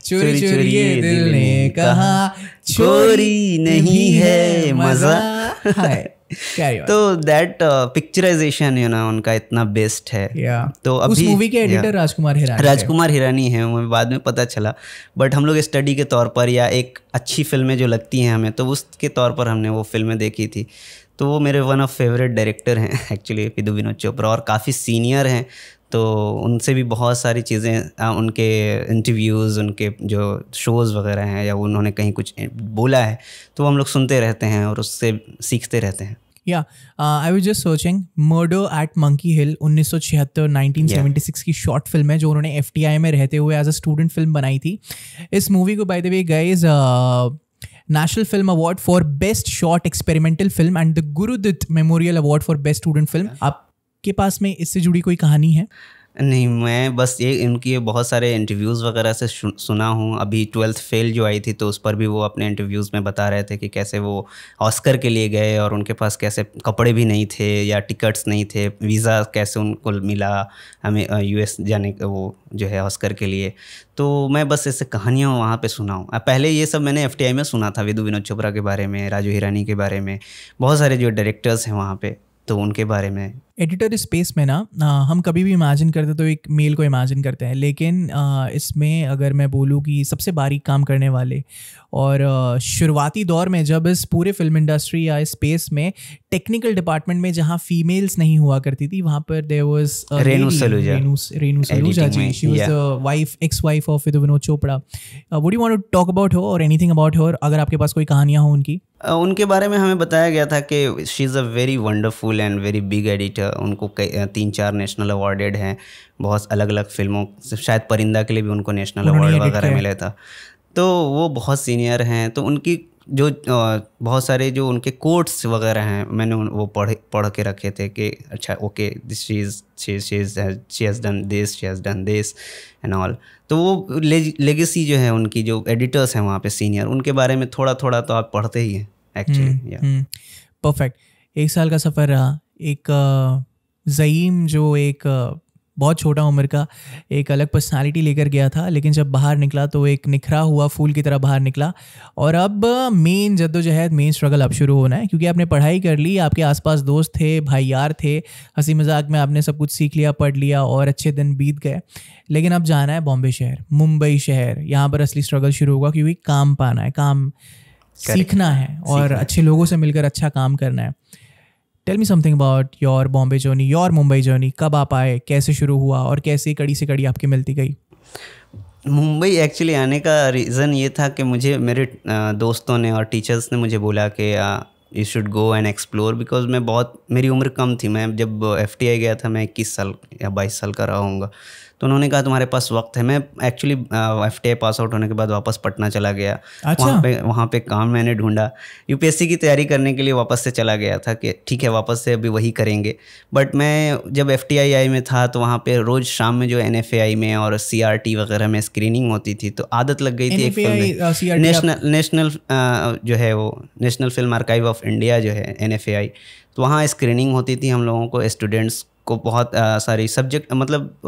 चोरी ये दिल ने कहा
चोरी नहीं है मजा। तो दैट पिक्चराइजेशन उनका इतना बेस्ट है। तो अभी
उस मूवी के एडिटर
राजकुमार हिरानी है, मुझे बाद में पता चला। बट हम लोग स्टडी के तौर पर या एक अच्छी फिल्में जो लगती हैं हमें, तो उसके तौर पर हमने वो फिल्में देखी थी। तो वो मेरे वन ऑफ फेवरेट डायरेक्टर हैं एक्चुअली, विधु विनोद चोपड़ा, और काफ़ी सीनियर हैं। तो उनसे भी बहुत सारी चीज़ें, उनके इंटरव्यूज़, उनके जो शोज़ वगैरह हैं, या उन्होंने कहीं कुछ बोला है तो हम लोग सुनते रहते हैं और उससे सीखते रहते हैं।
I was just searching Murder at Monkey Hill 1976 की शॉर्ट फिल्म है, जो उन्होंने FTI में रहते हुए एज अ स्टूडेंट फिल्म बनाई थी। इस मूवी को by the way guys national film award for best short experimental film and the Guru Dutt memorial award for best student film. आपके पास में इससे जुड़ी कोई कहानी है?
नहीं, मैं बस ये इनकी बहुत सारे इंटरव्यूज़ वगैरह से सुना हूँ। अभी 12th फेल जो आई थी, तो उस पर भी वो अपने इंटरव्यूज़ में बता रहे थे कि कैसे वो ऑस्कर के लिए गए और उनके पास कैसे कपड़े भी नहीं थे या टिकट्स नहीं थे, वीज़ा कैसे उनको मिला हमें US जाने का, वो जो है ऑस्कर के लिए। तो मैं बस ऐसे कहानियाँ वहाँ पे सुना हूँ। पहले ये सब मैंने FTI में सुना था, विधु विनोद चोपड़ा के बारे में, राजू हिरानी के बारे में, बहुत सारे जो डायरेक्टर्स हैं वहाँ पे, तो उनके बारे में।
एडिटर स्पेस में ना हम कभी भी इमेजिन करते तो एक मेल को इमेजिन करते हैं, लेकिन इसमें अगर मैं बोलूँ कि सबसे बारीक काम करने वाले, और शुरुआती दौर में जब इस पूरे फिल्म इंडस्ट्री या स्पेस में टेक्निकल डिपार्टमेंट में जहाँ फीमेल्स नहीं हुआ करती थी, वहाँ पर there was Renu Saluja ji, she was the ex wife of Vidhu Vinod Chopra. Would you want to talk about her or anything about her, अगर आपके पास कोई कहानियाँ हो उनकी?
उनके बारे में हमें बताया गया था कि she is a very wonderful and very big editor. उनको 3-4 नेशनल अवार्डेड हैं, बहुत अलग अलग फिल्मों, शायद परिंदा के लिए भी उनको नेशनल अवार्ड वगैरह मिला था। तो वो बहुत सीनियर हैं। तो उनकी जो बहुत सारे जो उनके कोट्स वगैरह हैं, मैंने वो पढ़ के रखे थे कि अच्छा okay, she has done this, she has done this and all. तो वो लेगेसी जो है उनकी, जो एडिटर्स हैं वहाँ पे सीनियर, उनके बारे में थोड़ा थोड़ा तो आप पढ़ते ही हैं एक्चुअली।
परफेक्ट। 1 साल का सफ़र रहा। एक ज़ईम जो एक बहुत छोटा उम्र का एक अलग पर्सनालिटी लेकर गया था, लेकिन जब बाहर निकला तो एक निखरा हुआ फूल की तरह बाहर निकला। और अब मेन जद्दोजहद, मेन स्ट्रगल अब शुरू होना है, क्योंकि आपने पढ़ाई कर ली, आपके आसपास दोस्त थे, भाई यार थे, हंसी मजाक में आपने सब कुछ सीख लिया, पढ़ लिया और अच्छे दिन बीत गए। लेकिन अब जाना है बॉम्बे शहर, मुंबई शहर, यहाँ पर असली स्ट्रगल शुरू होगा, क्योंकि काम पाना है, काम सीखना है और अच्छे लोगों से मिलकर अच्छा काम करना है। Tell me something about your Bombay journey, your Mumbai journey. कब आप आए, कैसे शुरू हुआ और कैसे कड़ी से कड़ी आपकी मिलती गई?
मुंबई एक्चुअली आने का रीज़न ये था कि मुझे मेरे दोस्तों ने और टीचर्स ने मुझे बोला कि you should go and explore, because मैं बहुत, मेरी उम्र कम थी, मैं जब FTI गया था मैं 21 साल या 22 साल का रहा हूँगा। तो उन्होंने कहा तुम्हारे पास वक्त है। मैं एक्चुअली FTI पास आउट होने के बाद वापस पटना चला गया।
अच्छा।
वहाँ पे काम मैंने ढूंढा, UPSC की तैयारी करने के लिए वापस से चला गया था कि ठीक है वापस से अभी वही करेंगे। बट मैं जब FTI में था तो वहाँ पे रोज़ शाम में जो NFAI में और CRT वगैरह में स्क्रीनिंग होती थी, तो आदत लग गई थी एक फिल्म नेशनल जो है वो national film archive of India जो है NFAI, तो वहाँ स्क्रीनिंग होती थी हम लोगों को, स्टूडेंट्स को बहुत सारी सब्जेक्ट, मतलब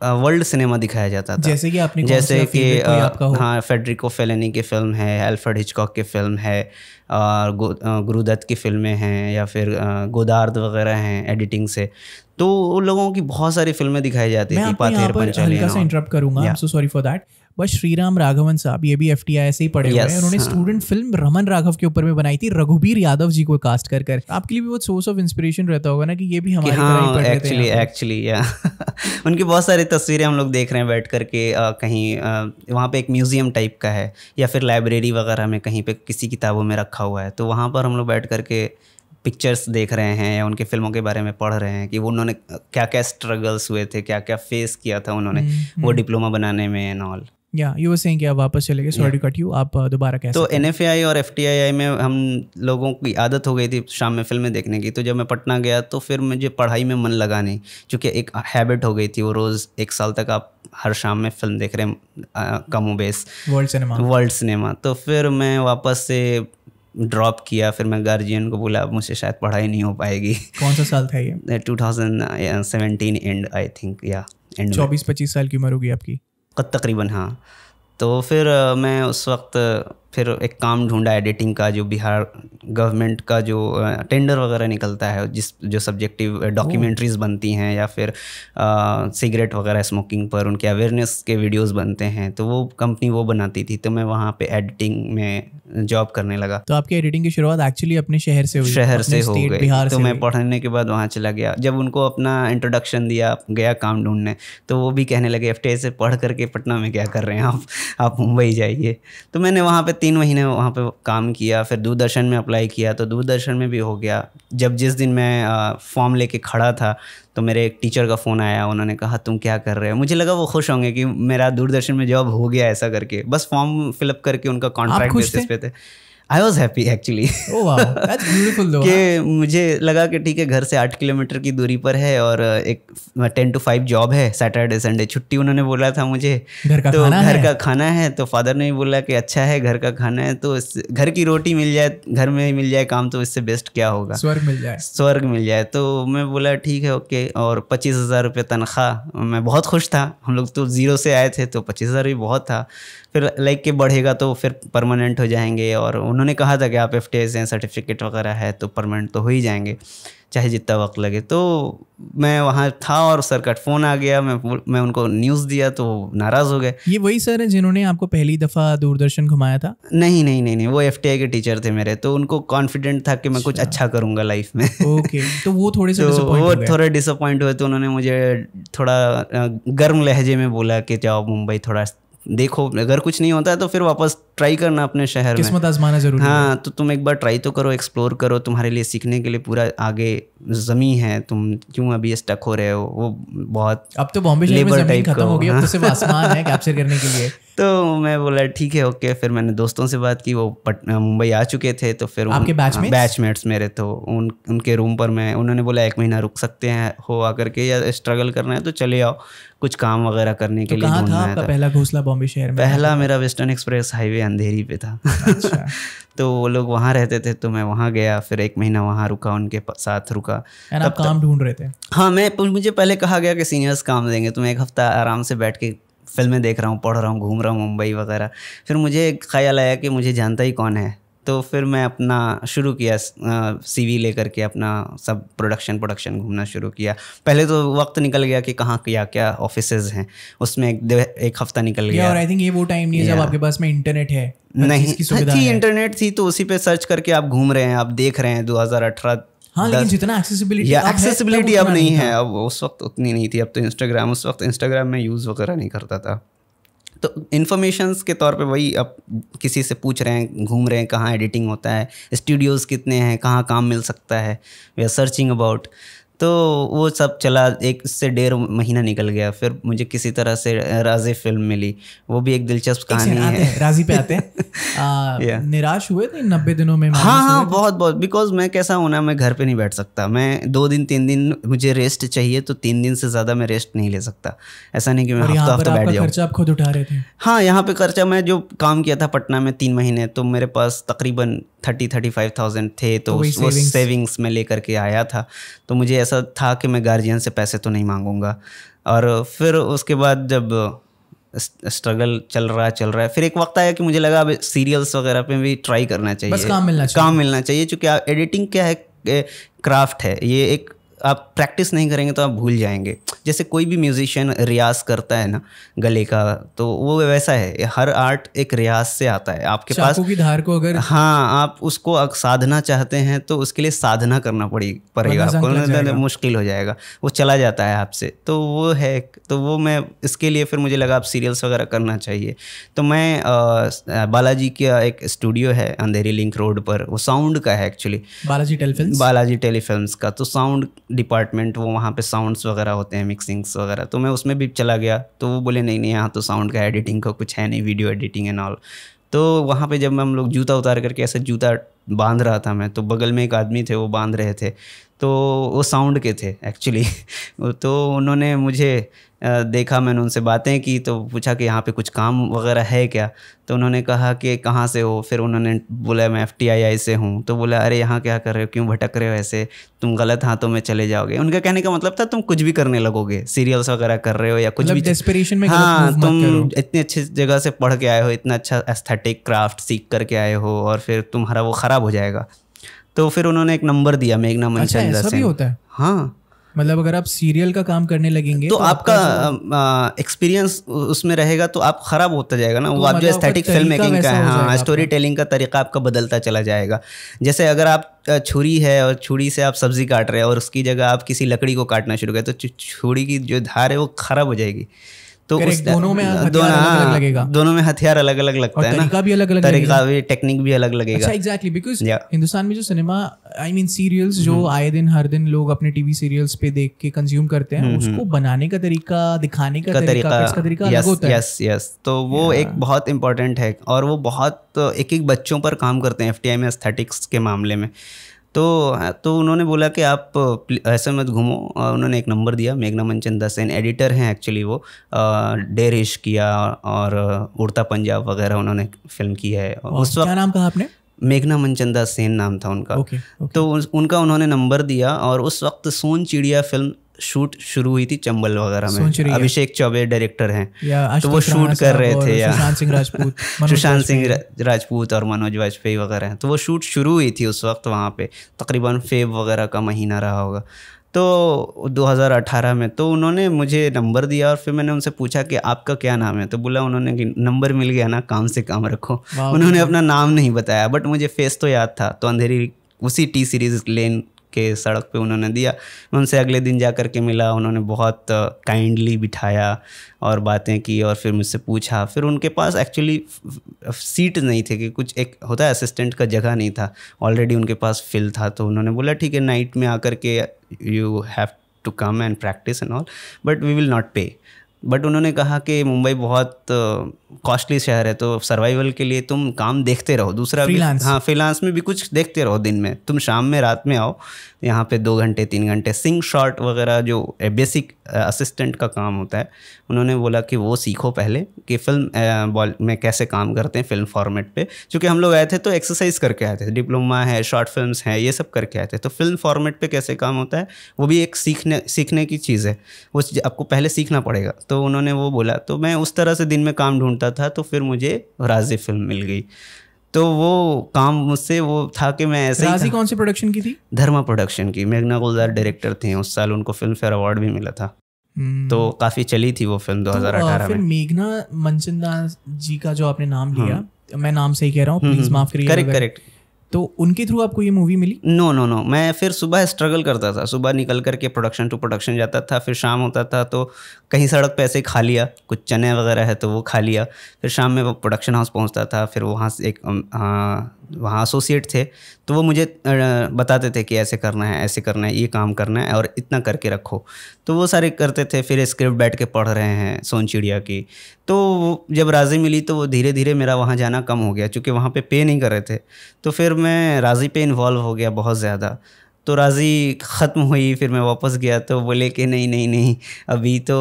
वर्ल्ड सिनेमा दिखाया जाता था।
जैसे कि आपने
जैसे कि हाँ, फेडरिको फेलिनी की फ़िल्म है, अल्फ्रेड हिचकॉक की फ़िल्म है, गुरुदत्त की फ़िल्में हैं, या फिर गोदार्द वगैरह हैं एडिटिंग से। तो उन लोगों की बहुत सारी फिल्में दिखाई जाती थी।
पाथेर पंचाली। हल्का सा इंटरप्ट करूंगा, I am so sorry for that, बस श्रीराम राघवन साहब ये भी FTI ऐसे ही पढ़े हुए हैं। उन्होंने स्टूडेंट फिल्म रमन राघव के ऊपर में बनाई थी, रघुबीर यादव जी को कास्ट कर कर। आपके लिए भी बहुत सोर्स ऑफ इंस्पिरेशन रहता होगा ना कि ये भी हमारी तरह ही पढ़ रहे थे।
एक्चुअली या उनकी बहुत सारी तस्वीरें हम लोग देख रहे हैं बैठ करके, कहीं वहाँ पे एक म्यूजियम टाइप का है या फिर लाइब्रेरी वगैरह में कहीं पे किसी किताबों में रखा हुआ है, तो वहाँ पर हम लोग बैठ करके पिक्चर्स देख रहे हैं या उनके फिल्मों के बारे में पढ़ रहे हैं कि वो उन्होंने क्या क्या स्ट्रगल्स हुए थे, क्या क्या फेस किया था उन्होंने वो डिप्लोमा बनाने में एंड ऑल।
या यू वर सेइंग कि आप वापस चले गए, सॉरी टू कट यू, आप दोबारा कैसे?
तो NFAI और FTI में हम लोगों की आदत हो गई थी शाम में फिल्में देखने की, तो जब मैं पटना गया तो फिर मुझे पढ़ाई में मन लगा नहीं, क्योंकि एक हैबिट हो गई थी वो रोज़ 1 साल तक आप हर शाम में फिल्म देख रहे हैं कम बेस वर्ल्ड सिनेमा। तो फिर मैं वापस से ड्रॉप किया, फिर मैं गार्जियन को बोला अब मुझसे शायद पढ़ाई नहीं हो पाएगी।
कौन सा साल था ये?
2017 एंड आई थिंक, या एंड
24-25 साल की उम्र होगी आपकी
तकरीबन। हाँ, तो फिर मैं उस वक्त फिर एक काम ढूंढा एडिटिंग का, जो बिहार गवर्नमेंट का जो टेंडर वगैरह निकलता है, जो सब्जेक्टिव डॉक्यूमेंट्रीज बनती हैं या फिर सिगरेट वगैरह स्मोकिंग पर उनके अवेयरनेस के वीडियोस बनते हैं, तो वो कंपनी वो बनाती थी, तो मैं वहाँ पे एडिटिंग में जॉब करने लगा।
तो आपकी एडिटिंग की शुरुआत एक्चुअली अपने शहर से हुई?
शहर से हो गई। तो मैं पढ़ने के बाद वहाँ चला गया। जब उनको अपना इंट्रोडक्शन दिया, गया काम ढूंढने, तो वो भी कहने लगे FTI से पढ़ करके पटना में क्या कर रहे हैं आप मुंबई जाइए। तो मैंने वहाँ पे 3 महीने वहाँ पे काम किया, फिर दूरदर्शन में अप्लाई किया, तो दूरदर्शन में भी हो गया। जब जिस दिन मैं फॉर्म लेके खड़ा था तो मेरे एक टीचर का फ़ोन आया, उन्होंने कहा तुम क्या कर रहे हो। मुझे लगा वो खुश होंगे कि मेरा दूरदर्शन में जॉब हो गया ऐसा करके, बस फॉर्म फिलअप करके उनका कॉन्ट्रैक्ट बेसिस पे थे। I was happy actually. कि मुझे लगा कि ठीक है, घर से 8 किलोमीटर की दूरी पर है और एक 10 to 5 जॉब है, सैटरडे संडे छुट्टी उन्होंने बोला था मुझे। घर का खाना है, तो फादर ने भी बोला कि अच्छा है घर का खाना है, तो घर की रोटी मिल जाए, घर में मिल जाए काम, तो इससे बेस्ट क्या होगा, स्वर्ग मिल जाए। तो मैं बोला ठीक है ओके। और 25,000 रुपये तनख्वाह, मैं बहुत खुश था। हम लोग तो 0 से आए थे, तो 25,000 भी बहुत था। फिर लाइक के बढ़ेगा तो फिर परमानेंट हो जाएंगे, और उन्होंने कहा था कि आप FTI से सर्टिफिकेट वगैरह है तो परमानेंट तो हो ही जाएंगे चाहे जितना वक्त लगे। तो मैं वहाँ था और सर का फ़ोन आ गया, मैं उनको न्यूज़ दिया तो नाराज़ हो गए।
ये वही सर हैं जिन्होंने आपको पहली दफ़ा दूरदर्शन घुमाया था?
नहीं, वो FTI के टीचर थे मेरे, तो उनको कॉन्फिडेंट था कि मैं कुछ अच्छा करूँगा लाइफ में।
ओके, तो वो थोड़े
डिसअपॉइंट हुए, तो उन्होंने मुझे थोड़ा गर्म लहजे में बोला कि जाओ मुंबई थोड़ा देखो, अगर कुछ नहीं होता है तो फिर वापस ट्राई करना अपने शहर में,
किस्मत आजमाना जरूरी है।
हाँ, तो तुम एक बार ट्राई तो करो, एक्सप्लोर करो, तुम्हारे लिए सीखने के लिए पूरा आगे ज़मीन है, तुम क्यों अभी स्टक हो रहे हो। वो बहुत,
अब तो बॉम्बे शहर में ज़मीन खत्म हो गई, अब तो सिर्फ आसमान है कैप्चर करने के लिए।
तो मैं बोला ठीक है ओके। फिर मैंने दोस्तों से बात की, वो मुंबई आ चुके थे, तो फिर
आपके
बैचमेट्स मेरे, तो उनके रूम पर उन्होंने बोला 1 महीना रुक सकते हैं हो आकर के, या स्ट्रगल करना है तो चले आओ, कुछ काम वगैरह करने के लिए ढूंढना है।
आपका पहला घोंसला बॉम्बे शहर में?
पहला मेरा वेस्टर्न एक्सप्रेस हाईवे अंधेरी पे था।
अच्छा।
तो वो लोग वहाँ रहते थे, तो मैं वहाँ गया, फिर 1 महीना वहाँ रुका, उनके साथ रुका।
आप काम ढूंढ रहे थे?
हाँ, मुझे पहले कहा गया कि सीनियर्स काम देंगे, तो मैं 1 हफ्ता आराम से बैठ के फिल्में देख रहा हूँ, पढ़ रहा हूँ, घूम रहा हूँ मुंबई वगैरह। फिर मुझे एक ख्याल आया कि मुझे जानता ही कौन है, तो फिर मैं अपना शुरू किया CV लेकर के अपना सब प्रोडक्शन घूमना शुरू किया। पहले तो वक्त निकल गया कि कहाँ क्या ऑफिसेज हैं, उसमें 1 हफ्ता निकल गया।
और आई थिंक ये वो टाइम नहीं है जब आपके पास में इंटरनेट है,
नहीं थी, इंटरनेट थी तो उसी पे सर्च करके आप घूम रहे हैं, आप देख रहे हैं 2018।
हाँ, लेकिन जितना
एक्सेसिबिलिटी अब नहीं है, अब उस वक्त उतनी नहीं थी। अब तो इंस्टाग्राम, उस वक्त इंस्टाग्राम में यूज़ वगैरह नहीं करता था, तो इन्फॉर्मेशंस के तौर पे वही, अब किसी से पूछ रहे हैं, घूम रहे हैं कहाँ एडिटिंग होता है, स्टूडियोज़ कितने हैं, कहाँ काम मिल सकता है, वी आर सर्चिंग अबाउट। तो वो सब चला, एक से 1.5 महीना निकल गया। फिर मुझे किसी तरह से राजी फिल्म मिली, वो भी एक दिलचस्प कहानी है।
राजी पे आते हैं। निराश हुए थे 90 दिनों में?
हाँ, बहुत बहुत, बिकॉज मैं कैसा हूँ ना, मैं घर पे नहीं बैठ सकता। मैं 2 दिन 3 दिन मुझे रेस्ट चाहिए, तो 3 दिन से ज़्यादा मैं रेस्ट नहीं ले सकता। ऐसा नहीं कि मैं हफ्ता बैठ जाऊँ।
खर्चा आप खुद उठा रहे थे?
हाँ, यहाँ पे खर्चा, मैं जो काम किया था पटना में 3 महीने, तो मेरे पास तकरीबन 30-35,000 थे, तो वो सेविंग्स में लेकर के आया था। तो मुझे ऐसा था कि मैं गार्जियन से पैसे तो नहीं मांगूंगा। और फिर उसके बाद जब स्ट्रगल चल रहा है, फिर एक वक्त आया कि मुझे लगा अब सीरियल्स वगैरह पे भी ट्राई करना चाहिए,
बस काम मिलना चाहिए।
चूँकि एडिटिंग क्या है, क्राफ्ट है ये, एक आप प्रैक्टिस नहीं करेंगे तो आप भूल जाएंगे। जैसे कोई भी म्यूजिशियन रियाज करता है ना गले का, तो वो वैसा है, हर आर्ट एक रियाज से आता है। आपके पास
चाकू की धार को अगर,
हाँ, आप उसको साधना चाहते हैं तो उसके लिए साधना करना पड़ेगा आपको, मुश्किल हो जाएगा, वो चला जाता है आपसे। तो वो है, तो वो मैं इसके लिए फिर मुझे लगा आप सीरियल्स वगैरह करना चाहिए। तो मैं बालाजी का एक स्टूडियो है अंधेरी लिंक रोड पर, वो साउंड का है एक्चुअली, बालाजी टेलीफिल्म्स का। तो साउंड डिपार्टमेंट, वो वहाँ पे साउंड्स वगैरह होते हैं, मिक्सिंग्स वगैरह, तो मैं उसमें भी चला गया। तो वो बोले नहीं यहाँ तो साउंड का, एडिटिंग का कुछ है नहीं, वीडियो एडिटिंग एंड ऑल। तो वहाँ पे जब हम लोग जूता उतार करके ऐसे जूता बांध रहा था मैं, तो बगल में एक आदमी थे, वो बांध रहे थे, तो वो साउंड के थे एक्चुअली। तो उन्होंने मुझे देखा, मैंने उनसे बातें की, तो पूछा कि यहाँ पे कुछ काम वगैरह है क्या। तो उन्होंने कहा कि कहाँ से हो। फिर उन्होंने बोला मैं FTII से हूँ। तो बोला अरे यहाँ क्या कर रहे हो, क्यों भटक रहे हो ऐसे, तुम गलत हाथों में चले जाओगे। उनका कहने का मतलब था तुम कुछ भी करने लगोगे, सीरियल्स वगैरह कर रहे हो या कुछ भी,
डेस्परेशन में।
हाँ, तुम इतनी अच्छी जगह से पढ़ के आए हो, इतना अच्छा एस्थेटिक क्राफ्ट सीख करके आए हो, और फिर तुम्हारा वो ख़राब हो जाएगा। तो फिर उन्होंने एक नंबर दिया, मेघना मनचंदा से।
होता है?
हाँ,
मतलब अगर आप सीरियल का काम करने लगेंगे
तो आपका एक्सपीरियंस उसमें रहेगा, तो आप ख़राब होता जाएगा ना। वो आप जो एस्थेटिक फिल्म मेकिंग का है, हाँ, स्टोरी टेलिंग का तरीका आपका बदलता चला जाएगा। जैसे अगर आप छुरी है और छुरी से आप सब्जी काट रहे हैं और उसकी जगह आप किसी लकड़ी को काटना शुरू करें, तो छुरी की जो धार है वो ख़राब हो जाएगी। तो
दोनों में हथियार अलग लगेगा,
दोनों में हथियार अलग अलग लगता है ना,
तरीका भी अलग अलग,
तरीका भी, टेक्निक भी अलग लगेगा।
अच्छा, एग्जैक्टली, बिकॉज हिंदुस्तान में जो सिनेमा, आई मीन सीरियल्स जो आए दिन हर दिन लोग अपने टीवी सीरियल्स पे देख के कंज्यूम करते हैं, उसको बनाने का तरीका, दिखाने का तरीका अलग होता है।
यस, तो वो एक बहुत इंपॉर्टेंट है, और वो बहुत एक बच्चों पर काम करते हैं FTI में एस्थेटिक्स के मामले में। तो उन्होंने बोला कि आप ऐसे मत घूमो। उन्होंने एक नंबर दिया, मेघना मनचंदा सेन एडिटर हैं एक्चुअली, वो डेर इश्क किया और उड़ता पंजाब वगैरह उन्होंने फिल्म की है। उस वक्त
क्या नाम कहा आपने?
मेघना मनचंदा सेन नाम था उनका। तो उनका उन्होंने नंबर दिया, और उस वक्त सोन चिड़िया फिल्म शूट शुरू हुई थी चंबल वगैरह में। अभिषेक चौबे डायरेक्टर हैं, तो वो शूट कर रहे थे, या सुशांत सिंह राजपूत और मनोज वाजपेयी वगैरह हैं। तो वो शूट शुरू हुई थी उस वक्त वहाँ पे, तकरीबन फेब वगैरह का महीना रहा होगा, तो 2018 में। तो उन्होंने मुझे नंबर दिया, और फिर मैंने उनसे पूछा कि आपका क्या नाम है। तो बोला उन्होंने कि नंबर मिल गया ना, काम से काम रखो। उन्होंने अपना नाम नहीं बताया, बट मुझे फेस तो याद था। तो अंधेरी उसी T सीरीज़ लेन के सड़क पे उन्होंने दिया। मैं उनसे अगले दिन जा कर के मिला, उन्होंने बहुत काइंडली बिठाया और बातें की, और फिर मुझसे पूछा। फिर उनके पास एक्चुअली सीट नहीं थे, कि कुछ एक होता है असिस्टेंट का जगह नहीं था, ऑलरेडी उनके पास फिल था। तो उन्होंने बोला ठीक है, नाइट में आकर के you have to come and practice and all, but we will not pay. But उन्होंने कहा कि मुंबई बहुत कॉस्टली शहर है, तो सर्वाइवल के लिए तुम काम देखते रहो, दूसरा
फ्रीलांस,
हाँ, फ्रीलांस में भी कुछ देखते रहो दिन में। तुम शाम में रात में आओ यहाँ पे 2 घंटे 3 घंटे सिंग शॉट वगैरह, जो बेसिक असिस्टेंट का काम होता है। उन्होंने बोला कि वो सीखो पहले, कि फिल्म में कैसे काम करते हैं फिल्म फॉर्मेट पे। क्योंकि हम लोग आए थे तो एक्सरसाइज करके आए थे, डिप्लोमा है, शॉर्ट फिल्म्स हैं, ये सब करके आए थे। तो फिल्म फॉर्मेट पे कैसे काम होता है, वो भी एक सीखने की चीज़ है, वो आपको पहले सीखना पड़ेगा। तो उन्होंने वो बोला, तो मैं उस तरह से दिन में काम ढूंढता था। तो फिर मुझे राजी फिल्म मिल गई। तो वो काम मुझसे वो था कि मैं ऐसे
राजी कौन सी प्रोडक्शन की थी?
धर्मा प्रोडक्शन की। मेघना गुलजार डायरेक्टर थे उस साल, उनको फिल्म फेयर अवार्ड भी मिला था। तो काफ़ी चली थी वो फिल्म 2018
फिर
में।
मेघना मनचंदा जी का जो आपने नाम लिया, मैं नाम सही कह रहा हूँ, प्लीज़ माफ़ करिए।
करेक्ट।
तो उनके थ्रू आपको ये मूवी मिली?
नो, मैं फिर सुबह स्ट्रगल करता था, सुबह निकल करके प्रोडक्शन टू प्रोडक्शन जाता था, फिर शाम होता था तो कहीं सड़क पे ऐसे खा लिया, कुछ चने वगैरह है तो वो खा लिया, फिर शाम में वो प्रोडक्शन हाउस पहुंचता था, फिर वहाँ से एक वहाँ एसोसिएट थे तो वो मुझे बताते थे कि ऐसे करना है, ऐसे करना है, ये काम करना है और इतना करके रखो, तो वो सारे करते थे। फिर स्क्रिप्ट बैठ के पढ़ रहे हैं सोन चिड़िया की, तो जब राज़ी मिली तो वो धीरे धीरे मेरा वहाँ जाना कम हो गया, क्योंकि वहाँ पे नहीं कर रहे थे, तो फिर मैं राज़ी पे इन्वॉल्व हो गया बहुत ज़्यादा। तो राज़ी ख़त्म हुई, फिर मैं वापस गया तो बोले कि नहीं अभी तो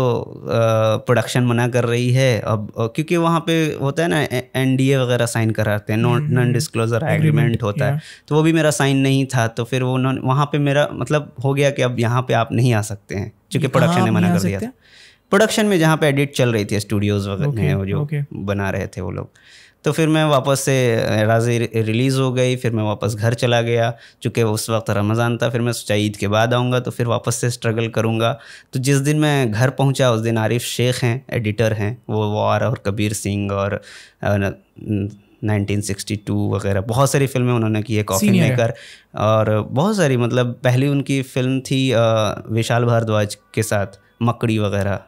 प्रोडक्शन मना कर रही है अब, क्योंकि वहाँ पे होता है ना NDA वगैरह साइन कराते हैं, नॉन डिस्क्लोजर एग्रीमेंट होता है, तो वो भी मेरा साइन नहीं था। तो फिर वो वहाँ पे मेरा मतलब हो गया कि अब यहाँ पे आप नहीं आ सकते हैं, क्योंकि प्रोडक्शन ने मना कर दिया था। प्रोडक्शन में जहाँ पे एडिट चल रही थी, स्टूडियोज़ वगैरह वो जो बना रहे थे वो लोग। तो फिर मैं वापस से राज़ी रिलीज़ हो गई, फिर मैं वापस घर चला गया, चूँकि उस वक्त रमज़ान था। फिर मैं सोचा ईद के बाद आऊँगा तो फिर वापस से स्ट्रगल करूँगा। तो जिस दिन मैं घर पहुँचा उस दिन आरिफ शेख हैं, एडिटर हैं, वो वार और कबीर सिंह और 1962 वगैरह बहुत सारी फिल्में उन्होंने की है, कॉफ़ी मेकर और बहुत सारी, मतलब पहली उनकी फ़िल्म थी विशाल भारद्वाज के साथ, मकड़ी वगैरह,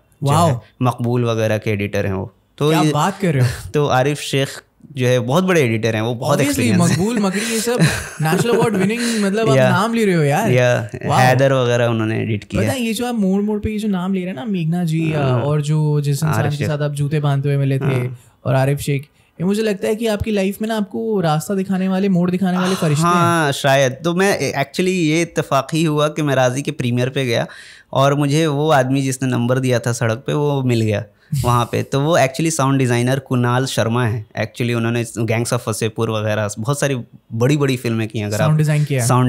मकबूल वगैरह के एडिटर हैं वो। तो
क्या बात कर रहे हो?
तो आरिफ शेख जो है बहुत बड़े एडिटर हैं, वो बहुत एक्सपीरियंस,
मकबूल, मकड़ी, ये सब नेशनल अवार्ड विनिंग, मतलब आप नाम ले रहे हो यार।
हैदर वगैरह उन्होंने एडिट किया।
पता है ये जो आप मोड़ पे ये जो नाम ले रहे हैं ना, मेघना जी और जो जिस इंसान के साथ आप जूते बांधते हुए मिले थे और आरिफ शेख, ये मुझे लगता है कि आपकी लाइफ में ना आपको रास्ता दिखाने वाले, मोड़ दिखाने वाले फरिश्ते हैं।
हाँ शायद। तो मैं एक्चुअली ये इत्तेफाकी हुआ कि मैं राज़ी के प्रीमियर पे गया और मुझे वो आदमी जिसने नंबर दिया था सड़क पे वो मिल गया वहाँ पे। तो वो actually sound designer Kunal Sharma है। एक्चुअली उन्होंने गैंग्स ऑफ वसेपुर वगैरह बहुत सारी बड़ी बड़ी फिल्में की हैं। अगर
साउंड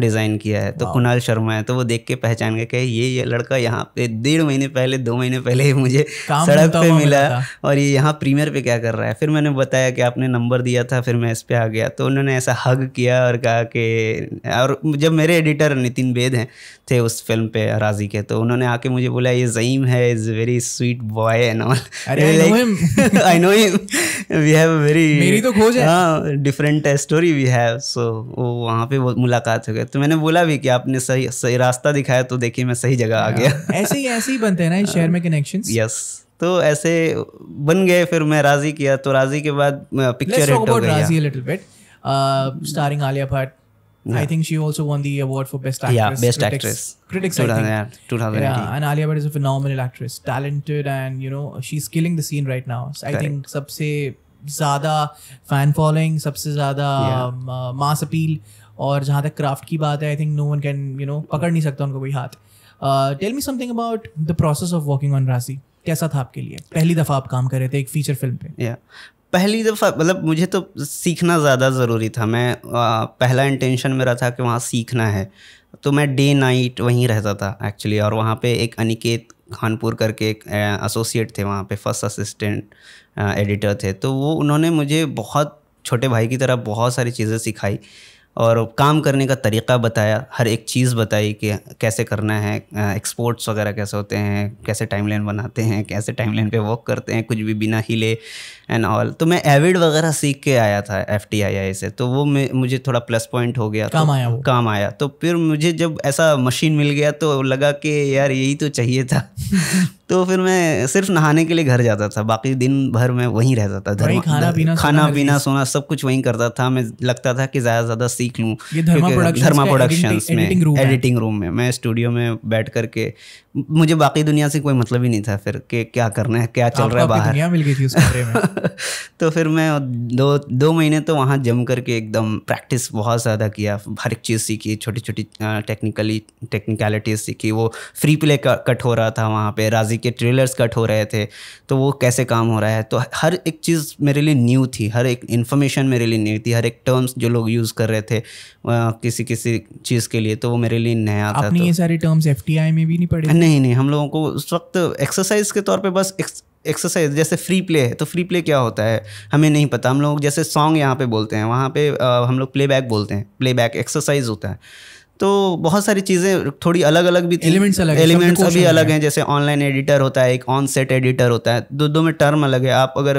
डिज़ाइन किया
है तो कुणाल शर्मा है। तो वो देख के पहचान गए कि ये लड़का यहाँ पे 1.5 महीने पहले 2 महीने पहले ही मुझे सड़क पे मिला और ये यहाँ प्रीमियर पे क्या कर रहा है। फिर मैंने बताया कि आपने नंबर दिया था, फिर मैं इस पे आ गया। तो उन्होंने ऐसा हग किया और कहा कि, और जब मेरे एडिटर नितिन बेद हैं थे उस फिल्म पे राज़ी के, तो उन्होंने आके मुझे बोला ये ज़ईम है, is very sweet boy and all. I know him. We have a very,
मेरी तो खोज है,
डिफरेंट स्टोरी वी हैव। सो वो वहाँ पे मुलाकात हो गई। तो मैंने बोला भी कि आपने सही रास्ता दिखाया, तो देखिए मैं सही जगह आ गया।
ऐसे ही बनते हैं ना इस शहर में कनेक्शंस।
यस, तो ऐसे बन गए। फिर मैं राज़ी किया, तो राज़ी के बाद पिक्चर हिट हो गई।
राज़ी a little bit, starring Alia Bhatt. Yeah. I think she also won the award for Best Actress.
Yeah, Best Actress.
Critics, 2018. Yeah, and Alia Bhatt is a phenomenal actress, talented, and she's killing the scene right now. So I think सबसे ज़्यादा fan following, सबसे ज़्यादा mass appeal, और जहाँ तक craft की बात है, I think no one can पकड़ नहीं सकता उनको कोई हाथ। Tell me something about the process of working on Razi. कैसा था आपके लिए? पहली दफ़ा आप काम कर रहे थे एक फीचर फिल्म पे।
पहली दफ़ा मतलब मुझे तो सीखना ज़्यादा ज़रूरी था। मैं पहला इंटेंशन मेरा था कि वहाँ सीखना है, तो मैं डे नाइट वहीं रहता था एक्चुअली। और वहाँ पे एक अनिकेत खानपुर करके एक एसोसिएट थे वहाँ पे, फर्स्ट असिस्टेंट एडिटर थे। तो वो उन्होंने मुझे बहुत छोटे भाई की तरह बहुत सारी चीज़ें सिखाई और काम करने का तरीक़ा बताया, हर एक चीज़ बताई कि कैसे करना है, एक्सपोर्ट्स वगैरह कैसे होते हैं, कैसे टाइमलाइन बनाते हैं, कैसे टाइमलाइन पे वर्क करते हैं, कुछ भी बिना हिले एंड ऑल। तो मैं एविड वगैरह सीख के आया था FTII से, तो वो मुझे थोड़ा प्लस पॉइंट हो गया, काम आया। तो फिर मुझे जब ऐसा मशीन मिल गया तो लगा कि यार यही तो चाहिए था। तो फिर मैं सिर्फ नहाने के लिए घर जाता था, बाकी दिन भर मैं वहीं रहता था। खाना पीना सोना सब कुछ वहीं करता था। मैं लगता था कि ज़्यादा सीख लूँ। धर्मा प्रोडक्शंस में एडिटिंग रूम में, मैं स्टूडियो में बैठ करके, मुझे बाकी दुनिया से कोई मतलब ही नहीं था फिर कि क्या करना है, क्या चल रहा है बाहर।
दुनिया मिल गई थी उस कमरे में।
तो फिर मैं 2 महीने तो वहाँ जम करके एकदम प्रैक्टिस बहुत ज़्यादा किया, हर एक चीज़ सीखी, छोटी छोटी टेक्निकलिटीज़ सीखी। वो फ्री प्ले कट हो रहा था वहाँ पे, राज़ी के ट्रेलर्स कट हो रहे थे, तो वो कैसे काम हो रहा है। तो हर एक चीज़ मेरे लिए न्यू थी, हर एक इन्फॉर्मेशन मेरे लिए न्यू थी, हर एक टर्म्स जो लोग यूज़ कर रहे थे किसी चीज़ के लिए, तो वो मेरे लिए नया था।
आपने ये सारे टर्म्स FTI में भी नहीं पढ़े?
नहीं, हम लोगों को उस वक्त एक्सरसाइज के तौर पे बस एक्सरसाइज, जैसे फ्री प्ले है तो फ्री प्ले क्या होता है हमें नहीं पता। हम लोग जैसे सॉन्ग यहाँ पे बोलते हैं, वहाँ पे हम लोग प्लेबैक बोलते हैं, प्लेबैक एक्सरसाइज होता है। तो बहुत सारी चीज़ें थोड़ी अलग अलग भी थी, एलिमेंट्स अभी अलग हैं। जैसे ऑनलाइन एडिटर होता है, एक ऑन सेट एडिटर होता है, दो में टर्म अलग है। आप अगर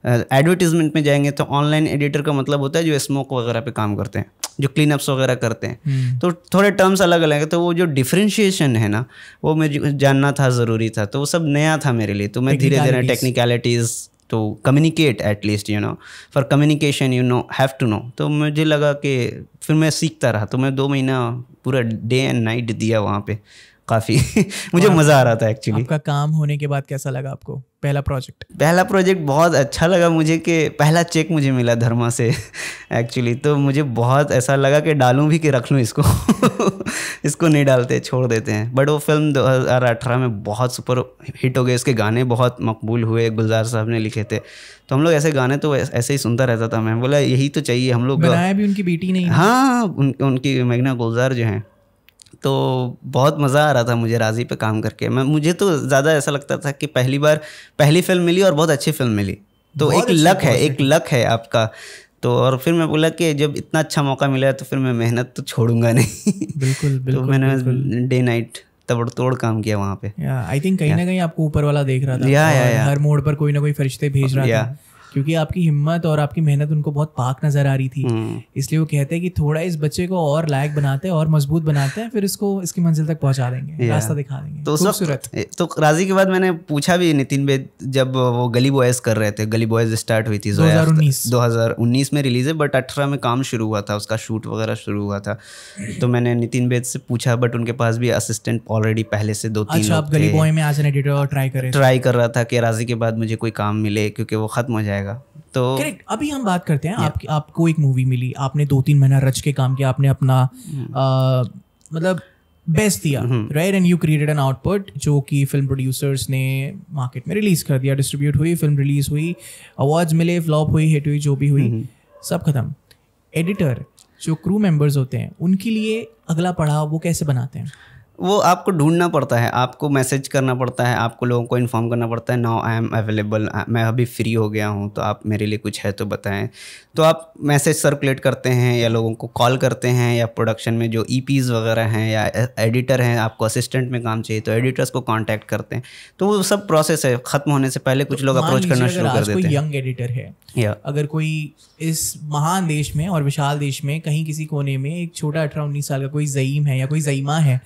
एडवर्टीजमेंट में जाएंगे तो ऑनलाइन एडिटर का मतलब होता है जो स्मोक वगैरह पे काम करते हैं, जो क्लीनअप्स वगैरह करते हैं। तो थोड़े टर्म्स अलग अलग है, तो वो जो डिफरेंशिएशन है ना, वो मुझे जानना था, ज़रूरी था। तो वो सब नया था मेरे लिए। तो मैं धीरे धीरे टेक्निकलिटीज़ तो communicate at least for communication have to know. तो मुझे लगा कि फिर मैं सीखता रहा। तो मैं 2 महीना पूरा डे एंड नाइट दिया वहाँ पे, काफ़ी मुझे मज़ा आ रहा था एक्चुअली।
आपका काम होने के बाद कैसा लगा आपको पहला प्रोजेक्ट?
बहुत अच्छा लगा मुझे कि पहला चेक मुझे मिला धर्मा से एक्चुअली। तो मुझे बहुत ऐसा लगा कि डालूं भी कि रख लूं इसको इसको नहीं डालते, छोड़ देते हैं। बट वो फिल्म 2018 में बहुत सुपर हिट हो गई, इसके गाने बहुत मकबूल हुए, गुलजार साहब ने लिखे थे। तो हम लोग ऐसे गाने तो ऐसे ही सुनता रहता था। मैं बोला यही तो चाहिए हम लोग।
बनाया भी उनकी बेटी नहीं?
हाँ, उनकी मेघना गुलजार जो हैं। तो बहुत मज़ा आ रहा था मुझे राज़ी पे काम करके। मुझे तो ज़्यादा ऐसा लगता था कि पहली फिल्म मिली और बहुत अच्छी फिल्म मिली। तो एक लक है आपका। तो और फिर मैं बोला कि जब इतना अच्छा मौका मिला है तो फिर मैं मेहनत तो छोड़ूंगा नहीं।
बिल्कुल
तो मैंने डे नाइट तोड़ काम किया वहाँ पे।
आई थिंक कहीं ना कहीं आपको ऊपर वाला देख रहा था। हर मोड़ पर कोई ना कोई फरिश्ते भेज रहा था, क्योंकि आपकी हिम्मत और आपकी मेहनत उनको बहुत पाक नजर आ रही थी। इसलिए वो कहते हैं कि थोड़ा इस बच्चे को और लायक बनाते हैं और मजबूत बनाते हैं, फिर इसको इसकी मंजिल तक पहुंचा देंगे, रास्ता दिखा देंगे।
तो खूबसूरत। तो राजी के बाद मैंने पूछा भी नितिन बेद, जब वो गली बॉयज कर रहे थे, गली बॉयज स्टार्ट हुई थी 2019 में रिलीज है, बट 18 में काम शुरू हुआ था, उसका शूट वगैरह शुरू हुआ था। तो मैंने नितिन बेद से पूछा, बट उनके पास भी असिस्टेंट ऑलरेडी पहले से 2-3 लोग थे।
गली बॉय में एज एन एडिटर ट्राई
कर रहा था कि राजी के बाद मुझे कोई काम मिले, क्योंकि वो खत्म हो जाएगा। तो
करेक्ट। अभी हम बात करते हैं आपको एक मूवी मिली, आपने 2-3 महीना रच के काम किया, आपने अपना मतलब बेस्ट दिया, right? And you created an output जो कि फिल्म प्रोड्यूसर्स ने मार्केट में रिलीज कर दिया, डिस्ट्रीब्यूट हुई, फिल्म रिलीज हुई, अवार्ड्स मिले, फ्लॉप हुई, हिट हुई, जो भी हुई, सब खत्म। एडिटर, जो क्रू मेंबर्स होते हैं, उनके लिए अगला पड़ाव वो कैसे बनाते हैं?
वो आपको ढूंढना पड़ता है, आपको मैसेज करना पड़ता है, आपको लोगों को इन्फॉर्म करना पड़ता है, नाउ आई एम अवेलेबल, मैं अभी फ्री हो गया हूँ, तो आप मेरे लिए कुछ है तो बताएं। तो आप मैसेज सर्कुलेट करते हैं या लोगों को कॉल करते हैं, या प्रोडक्शन में जो EPs वगैरह हैं या एडिटर हैं, आपको असिस्टेंट में काम चाहिए तो एडिटर्स को कांटेक्ट करते हैं। तो वो सब प्रोसेस है, ख़त्म होने से पहले कुछ लोग अप्रोच करना शुरू कर देते हैं।
कोई यंग एडिटर है, अगर कोई इस महान देश में और विशाल देश में कहीं किसी कोने में एक छोटा 18-19 साल का कोई ज़ईम है या कोई ज़ईमा है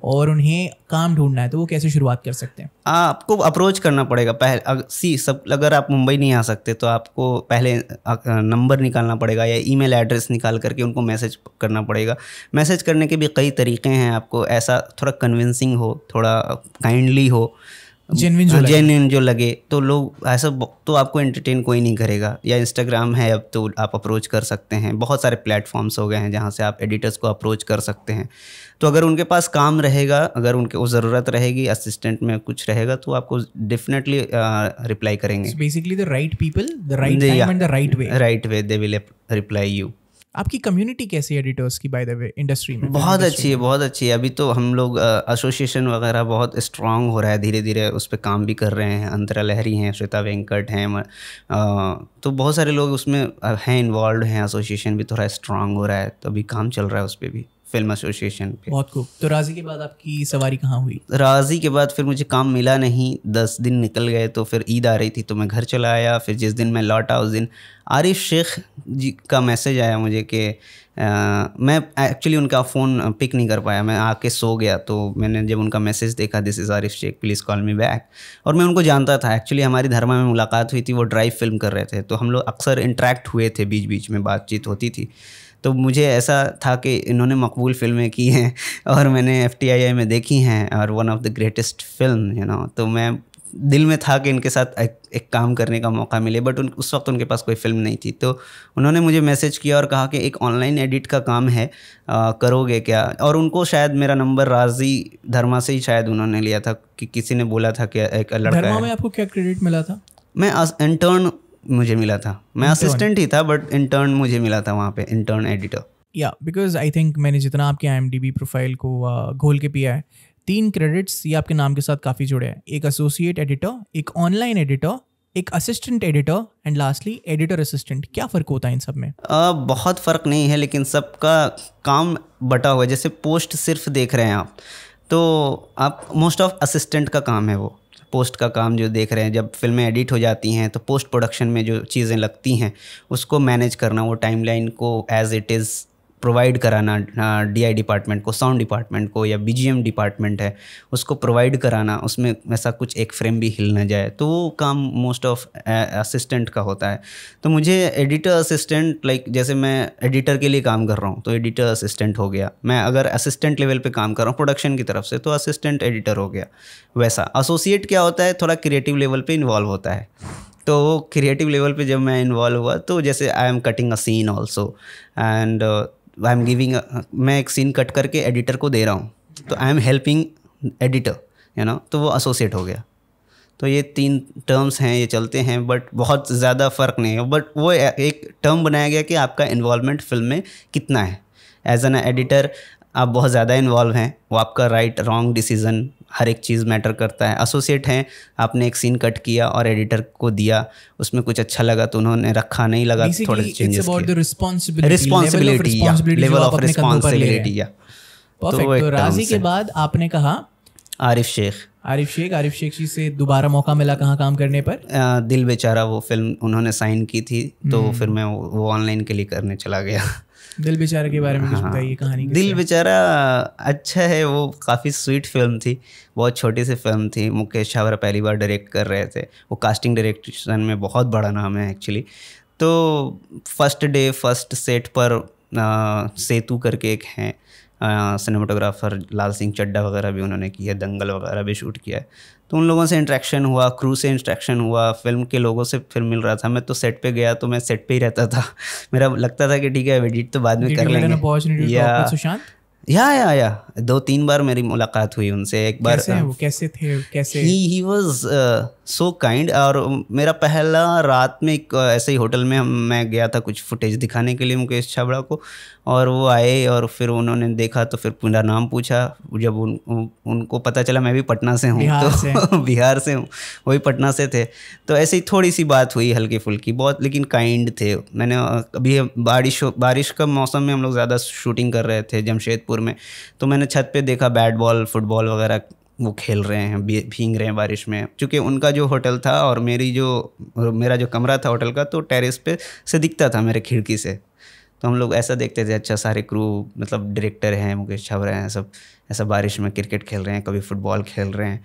और उन्हें काम ढूंढना है, तो वो कैसे शुरुआत कर सकते हैं?
आपको अप्रोच करना पड़ेगा पहले। अगर आप मुंबई नहीं आ सकते तो आपको पहले नंबर निकालना पड़ेगा या ईमेल एड्रेस निकाल करके उनको मैसेज करना पड़ेगा। मैसेज करने के भी कई तरीके हैं। आपको ऐसा थोड़ा कन्विंसिंग हो, थोड़ा काइंडली हो, जेन्युइन जो लगे, तो लोग ऐसा तो आपको एंटरटेन कोई नहीं करेगा। या इंस्टाग्राम है अब, तो आप अप्रोच कर सकते हैं। बहुत सारे प्लेटफॉर्म्स हो गए हैं जहाँ से आप एडिटर्स को अप्रोच कर सकते हैं। तो अगर उनके पास काम रहेगा, अगर उनके वो ज़रूरत रहेगी, असिस्टेंट में कुछ रहेगा, तो आपको डेफिनेटली रिप्लाई करेंगे।
Basically the right people, the right time and the right way
they will reply you.
आपकी कम्युनिटी कैसी है एडिटर्स की, बाय द वे, इंडस्ट्री में?
बहुत अच्छी है, बहुत अच्छी है। अभी तो हम लोग एसोसिएशन वगैरह बहुत स्ट्रांग हो रहा है, धीरे धीरे उस पर काम भी कर रहे हैं। अंतरा लहरी हैं, श्वेता वेंकट हैं, तो बहुत सारे लोग उसमें हैं, इन्वॉल्व हैं। एसोसिएशन भी थोड़ा स्ट्रांग हो रहा है, तो अभी काम चल रहा है उस पर भी, फिल्म एसोसिएशन पे।
बहुत खूब। तो राजी के बाद आपकी सवारी कहाँ हुई?
राजी के बाद फिर मुझे काम मिला नहीं, 10 दिन निकल गए। तो फिर ईद आ रही थी तो मैं घर चला आया। फिर जिस दिन मैं लौटा उस दिन आरिफ शेख जी का मैसेज आया मुझे कि मैं एक्चुअली उनका फ़ोन पिक नहीं कर पाया, मैं आके सो गया। तो मैंने जब उनका मैसेज देखा, this is Arif Sheikh, please call me back, और मैं उनको जानता था। एक्चुअली हमारी धर्मा में मुलाकात हुई थी, वो ड्राइव फिल्म कर रहे थे, तो हम लोग अक्सर इंटरेक्ट हुए थे, बीच बीच में बातचीत होती थी। तो मुझे ऐसा था कि इन्होंने मकबूल फिल्में की हैं और मैंने FTII में देखी हैं, और one of the greatest film तो मैं दिल में था कि इनके साथ एक काम करने का मौका मिले। बट उस वक्त उनके पास कोई फ़िल्म नहीं थी। तो उन्होंने मुझे मैसेज किया और कहा कि एक ऑनलाइन एडिट का काम है, करोगे क्या? और उनको शायद मेरा नंबर राजी धर्मा से ही शायद उन्होंने लिया था, कि किसी ने बोला था कि एक लड़का
धर्मा में आपको क्या क्रेडिट मिला था?
मैं इंटर्न मुझे मिला था, मैं असिस्टेंट ही था, बट इंटर्न मुझे मिला था वहाँ पे, इंटर्न एडिटर।
या बिकॉज आई थिंक मैंने जितना आपके IMDb प्रोफाइल को घोल के पिया है, 3 क्रेडिट्स ये आपके नाम के साथ काफ़ी जुड़े हैं। एक एसोसिएट एडिटर, एक ऑनलाइन एडिटर, एक assistant editor and lastly editor assistant, क्या फ़र्क होता है इन सब में?
बहुत फ़र्क नहीं है, लेकिन सबका काम बटा हुआ है। जैसे पोस्ट सिर्फ देख रहे हैं आप, तो आप मोस्ट ऑफ असिस्टेंट का काम है वो पोस्ट का काम जो देख रहे हैं। जब फिल्में एडिट हो जाती हैं तो पोस्ट प्रोडक्शन में जो चीज़ें लगती हैं उसको मैनेज करना, वो टाइमलाइन को एज इट इज़ प्रोवाइड कराना DI डिपार्टमेंट को, साउंड डिपार्टमेंट को, या BGM डिपार्टमेंट है उसको प्रोवाइड कराना, उसमें ऐसा कुछ एक फ्रेम भी हिल ना जाए, तो वो काम मोस्ट ऑफ असिस्टेंट का होता है। तो मुझे एडिटर असिस्टेंट, लाइक जैसे मैं एडिटर के लिए काम कर रहा हूँ तो एडिटर असिस्टेंट हो गया। मैं अगर असिस्टेंट लेवल पे काम कर रहा हूँ प्रोडक्शन की तरफ से तो असिस्टेंट एडिटर हो गया। वैसा एसोसिएट क्या होता है, थोड़ा क्रिएटिव लेवल पे इन्वॉल्व होता है। तो क्रिएटिव लेवल पे जब मैं इन्वॉल्व हुआ तो जैसे I am cutting a scene also and I am giving, मैं एक सीन कट करके एडिटर को दे रहा हूँ, तो I am helping editor, you know, तो वो एसोसिएट हो गया। तो ये 3 टर्म्स हैं, ये चलते हैं, बट बहुत ज़्यादा फ़र्क नहीं है। बट वो एक टर्म बनाया गया कि आपका इन्वॉल्वमेंट फिल्म में कितना है। एज एन एडिटर आप बहुत ज़्यादा इन्वॉल्व हैं, वो आपका राइट रॉन्ग डिसीज़न हर एक चीज़ मैटर करता है। एसोसिएट हैं, आपने एक सीन कट किया और एडिटर को दिया, उसमें कुछ अच्छा लगा तो उन्होंने रखा, नहीं लगा तो थोड़े चेंजेस किए। Responsibility, level of responsibility.
तो राजी के बाद आपने कहा
आरिफ शेख जी से दोबारा मौका मिला कहाँ काम करने पर? दिल बेचारा, वो फिल्म उन्होंने साइन की थी तो फिर मैं वो ऑनलाइन के लिए करने चला गया।
दिल बेचारा के बारे में कुछ बताइए, कहानी।
दिल बेचारा अच्छा है, वो काफ़ी स्वीट फिल्म थी, बहुत छोटी सी फिल्म थी। मुकेश छाबड़ा पहली बार डायरेक्ट कर रहे थे, वो कास्टिंग डायरेक्शन में बहुत बड़ा नाम है एक्चुअली। तो फर्स्ट डे फर्स्ट सेट पर सेतु करके एक हैं सिनेमाटोग्राफर, लाल सिंह चड्ढा वगैरह भी उन्होंने किया, दंगल वगैरह भी शूट किया है। तो उन लोगों से इंटरेक्शन हुआ, क्रू से इंटरेक्शन हुआ, फिल्म के लोगों से फिर मिल रहा था। मैं तो सेट पे गया तो मैं सेट पे ही रहता था। मेरा लगता था कि ठीक है एडिट तो बाद में कर लेंगे। या 2-3 बार मेरी मुलाकात हुई उनसे। एक बार
कैसे थे?
He was so kind. और मेरा पहला रात में एक ऐसे ही होटल में मैं गया था कुछ फुटेज दिखाने के लिए मुकेश छाबड़ा को, और वो आए और फिर उन्होंने देखा तो फिर मेरा नाम पूछा। जब उनको पता चला मैं भी पटना से हूँ, तो बिहार से हूँ, वही पटना से थे, तो ऐसे ही थोड़ी सी बात हुई हल्की फुल्की, बहुत लेकिन काइंड थे। मैंने अभी बारिश का मौसम में हम लोग ज़्यादा शूटिंग कर रहे थे जमशेदपुर में, तो मैंने छत पे देखा बैट बॉल फुटबॉल वगैरह वो खेल रहे हैं, भींग रहे हैं बारिश में। चूँकि उनका जो होटल था और मेरा जो कमरा था होटल का, तो टेरेस पे से दिखता था मेरे खिड़की से। तो हम लोग ऐसा देखते थे, अच्छा सारे क्रू मतलब डायरेक्टर हैं, मुकेश छाबड़ा हैं, सब ऐसा बारिश में क्रिकेट खेल रहे हैं, कभी फुटबॉल खेल रहे हैं।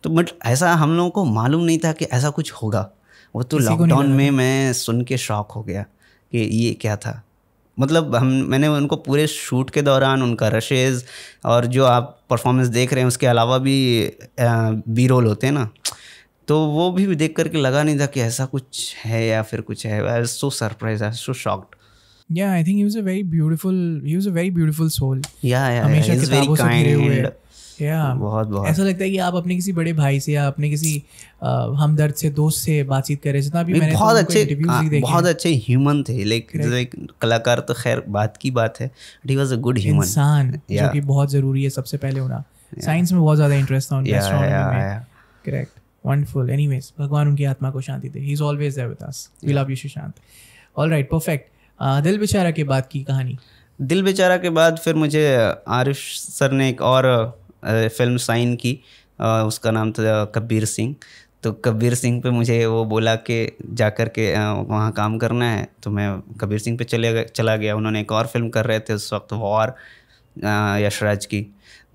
तो बट ऐसा हम लोगों को मालूम नहीं था कि ऐसा कुछ होगा। वो तो लॉकडाउन में मैं सुन के शॉक हो गया कि ये क्या था। मतलब मैंने उनको पूरे शूट के दौरान उनका रशेज़ और जो आप परफॉर्मेंस देख रहे हैं उसके अलावा भी बी रोल होते हैं ना, तो वो भी देख करके लगा नहीं था कि ऐसा कुछ है या फिर कुछ है। I was so surprise, I was so shocked.
Yeah, I think he was a very beautiful soul.
Yeah,
हमेशा
he's very kind.
बहुत ऐसा लगता है कि आप अपने किसी बड़े भाई से या अपने किसी हमदर्द से, दोस्त से बातचीत कर रहे हैं। जितना भी मैंने
बहुत अच्छे ह्यूमन थे। लाइक कलाकार तो खैर बात की बात है, but he was a good human
इंसान, जो कि बहुत ज़रूरी है सबसे पहले होना। साइंस में बहुत ज़्यादा इंटरेस्ट था उनका, एस्ट्रोनॉमी में। Correct, wonderful. एनीवेज, भगवान उनकी आत्मा को शांति दे। He is always there with us, we love you Sushant. Alright, perfect. Dil Bechara के बाद की कहानी?
दिल बेचारा के बाद फिर मुझे आरिफ सर ने एक और फिल्म साइन की, उसका नाम था कबीर सिंह। तो कबीर सिंह पे मुझे वो बोला कि जा कर के वहाँ काम करना है, तो मैं कबीर सिंह पे चला गया। उन्होंने एक और फिल्म कर रहे थे उस वक्त, वॉर, यशराज की।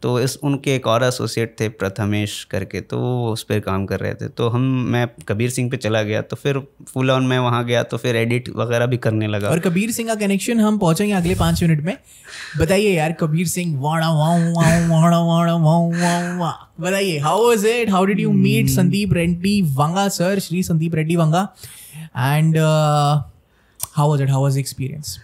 तो उनके एक और एसोसिएट थे प्रथमेश करके, तो वो उस पर काम कर रहे थे। तो मैं कबीर सिंह पे चला गया, तो फिर फुल ऑन मैं वहाँ गया, तो फिर एडिट वगैरह भी करने लगा।
और कबीर सिंह का कनेक्शन हम पहुँचेंगे अगले 5 मिनट में। बताइए यार, कबीर सिंह, बताइए, how was it, how did you meet Sandeep Reddy Vanga sir, Shri Sandeep Reddy Vanga, and how was it, how was the experience?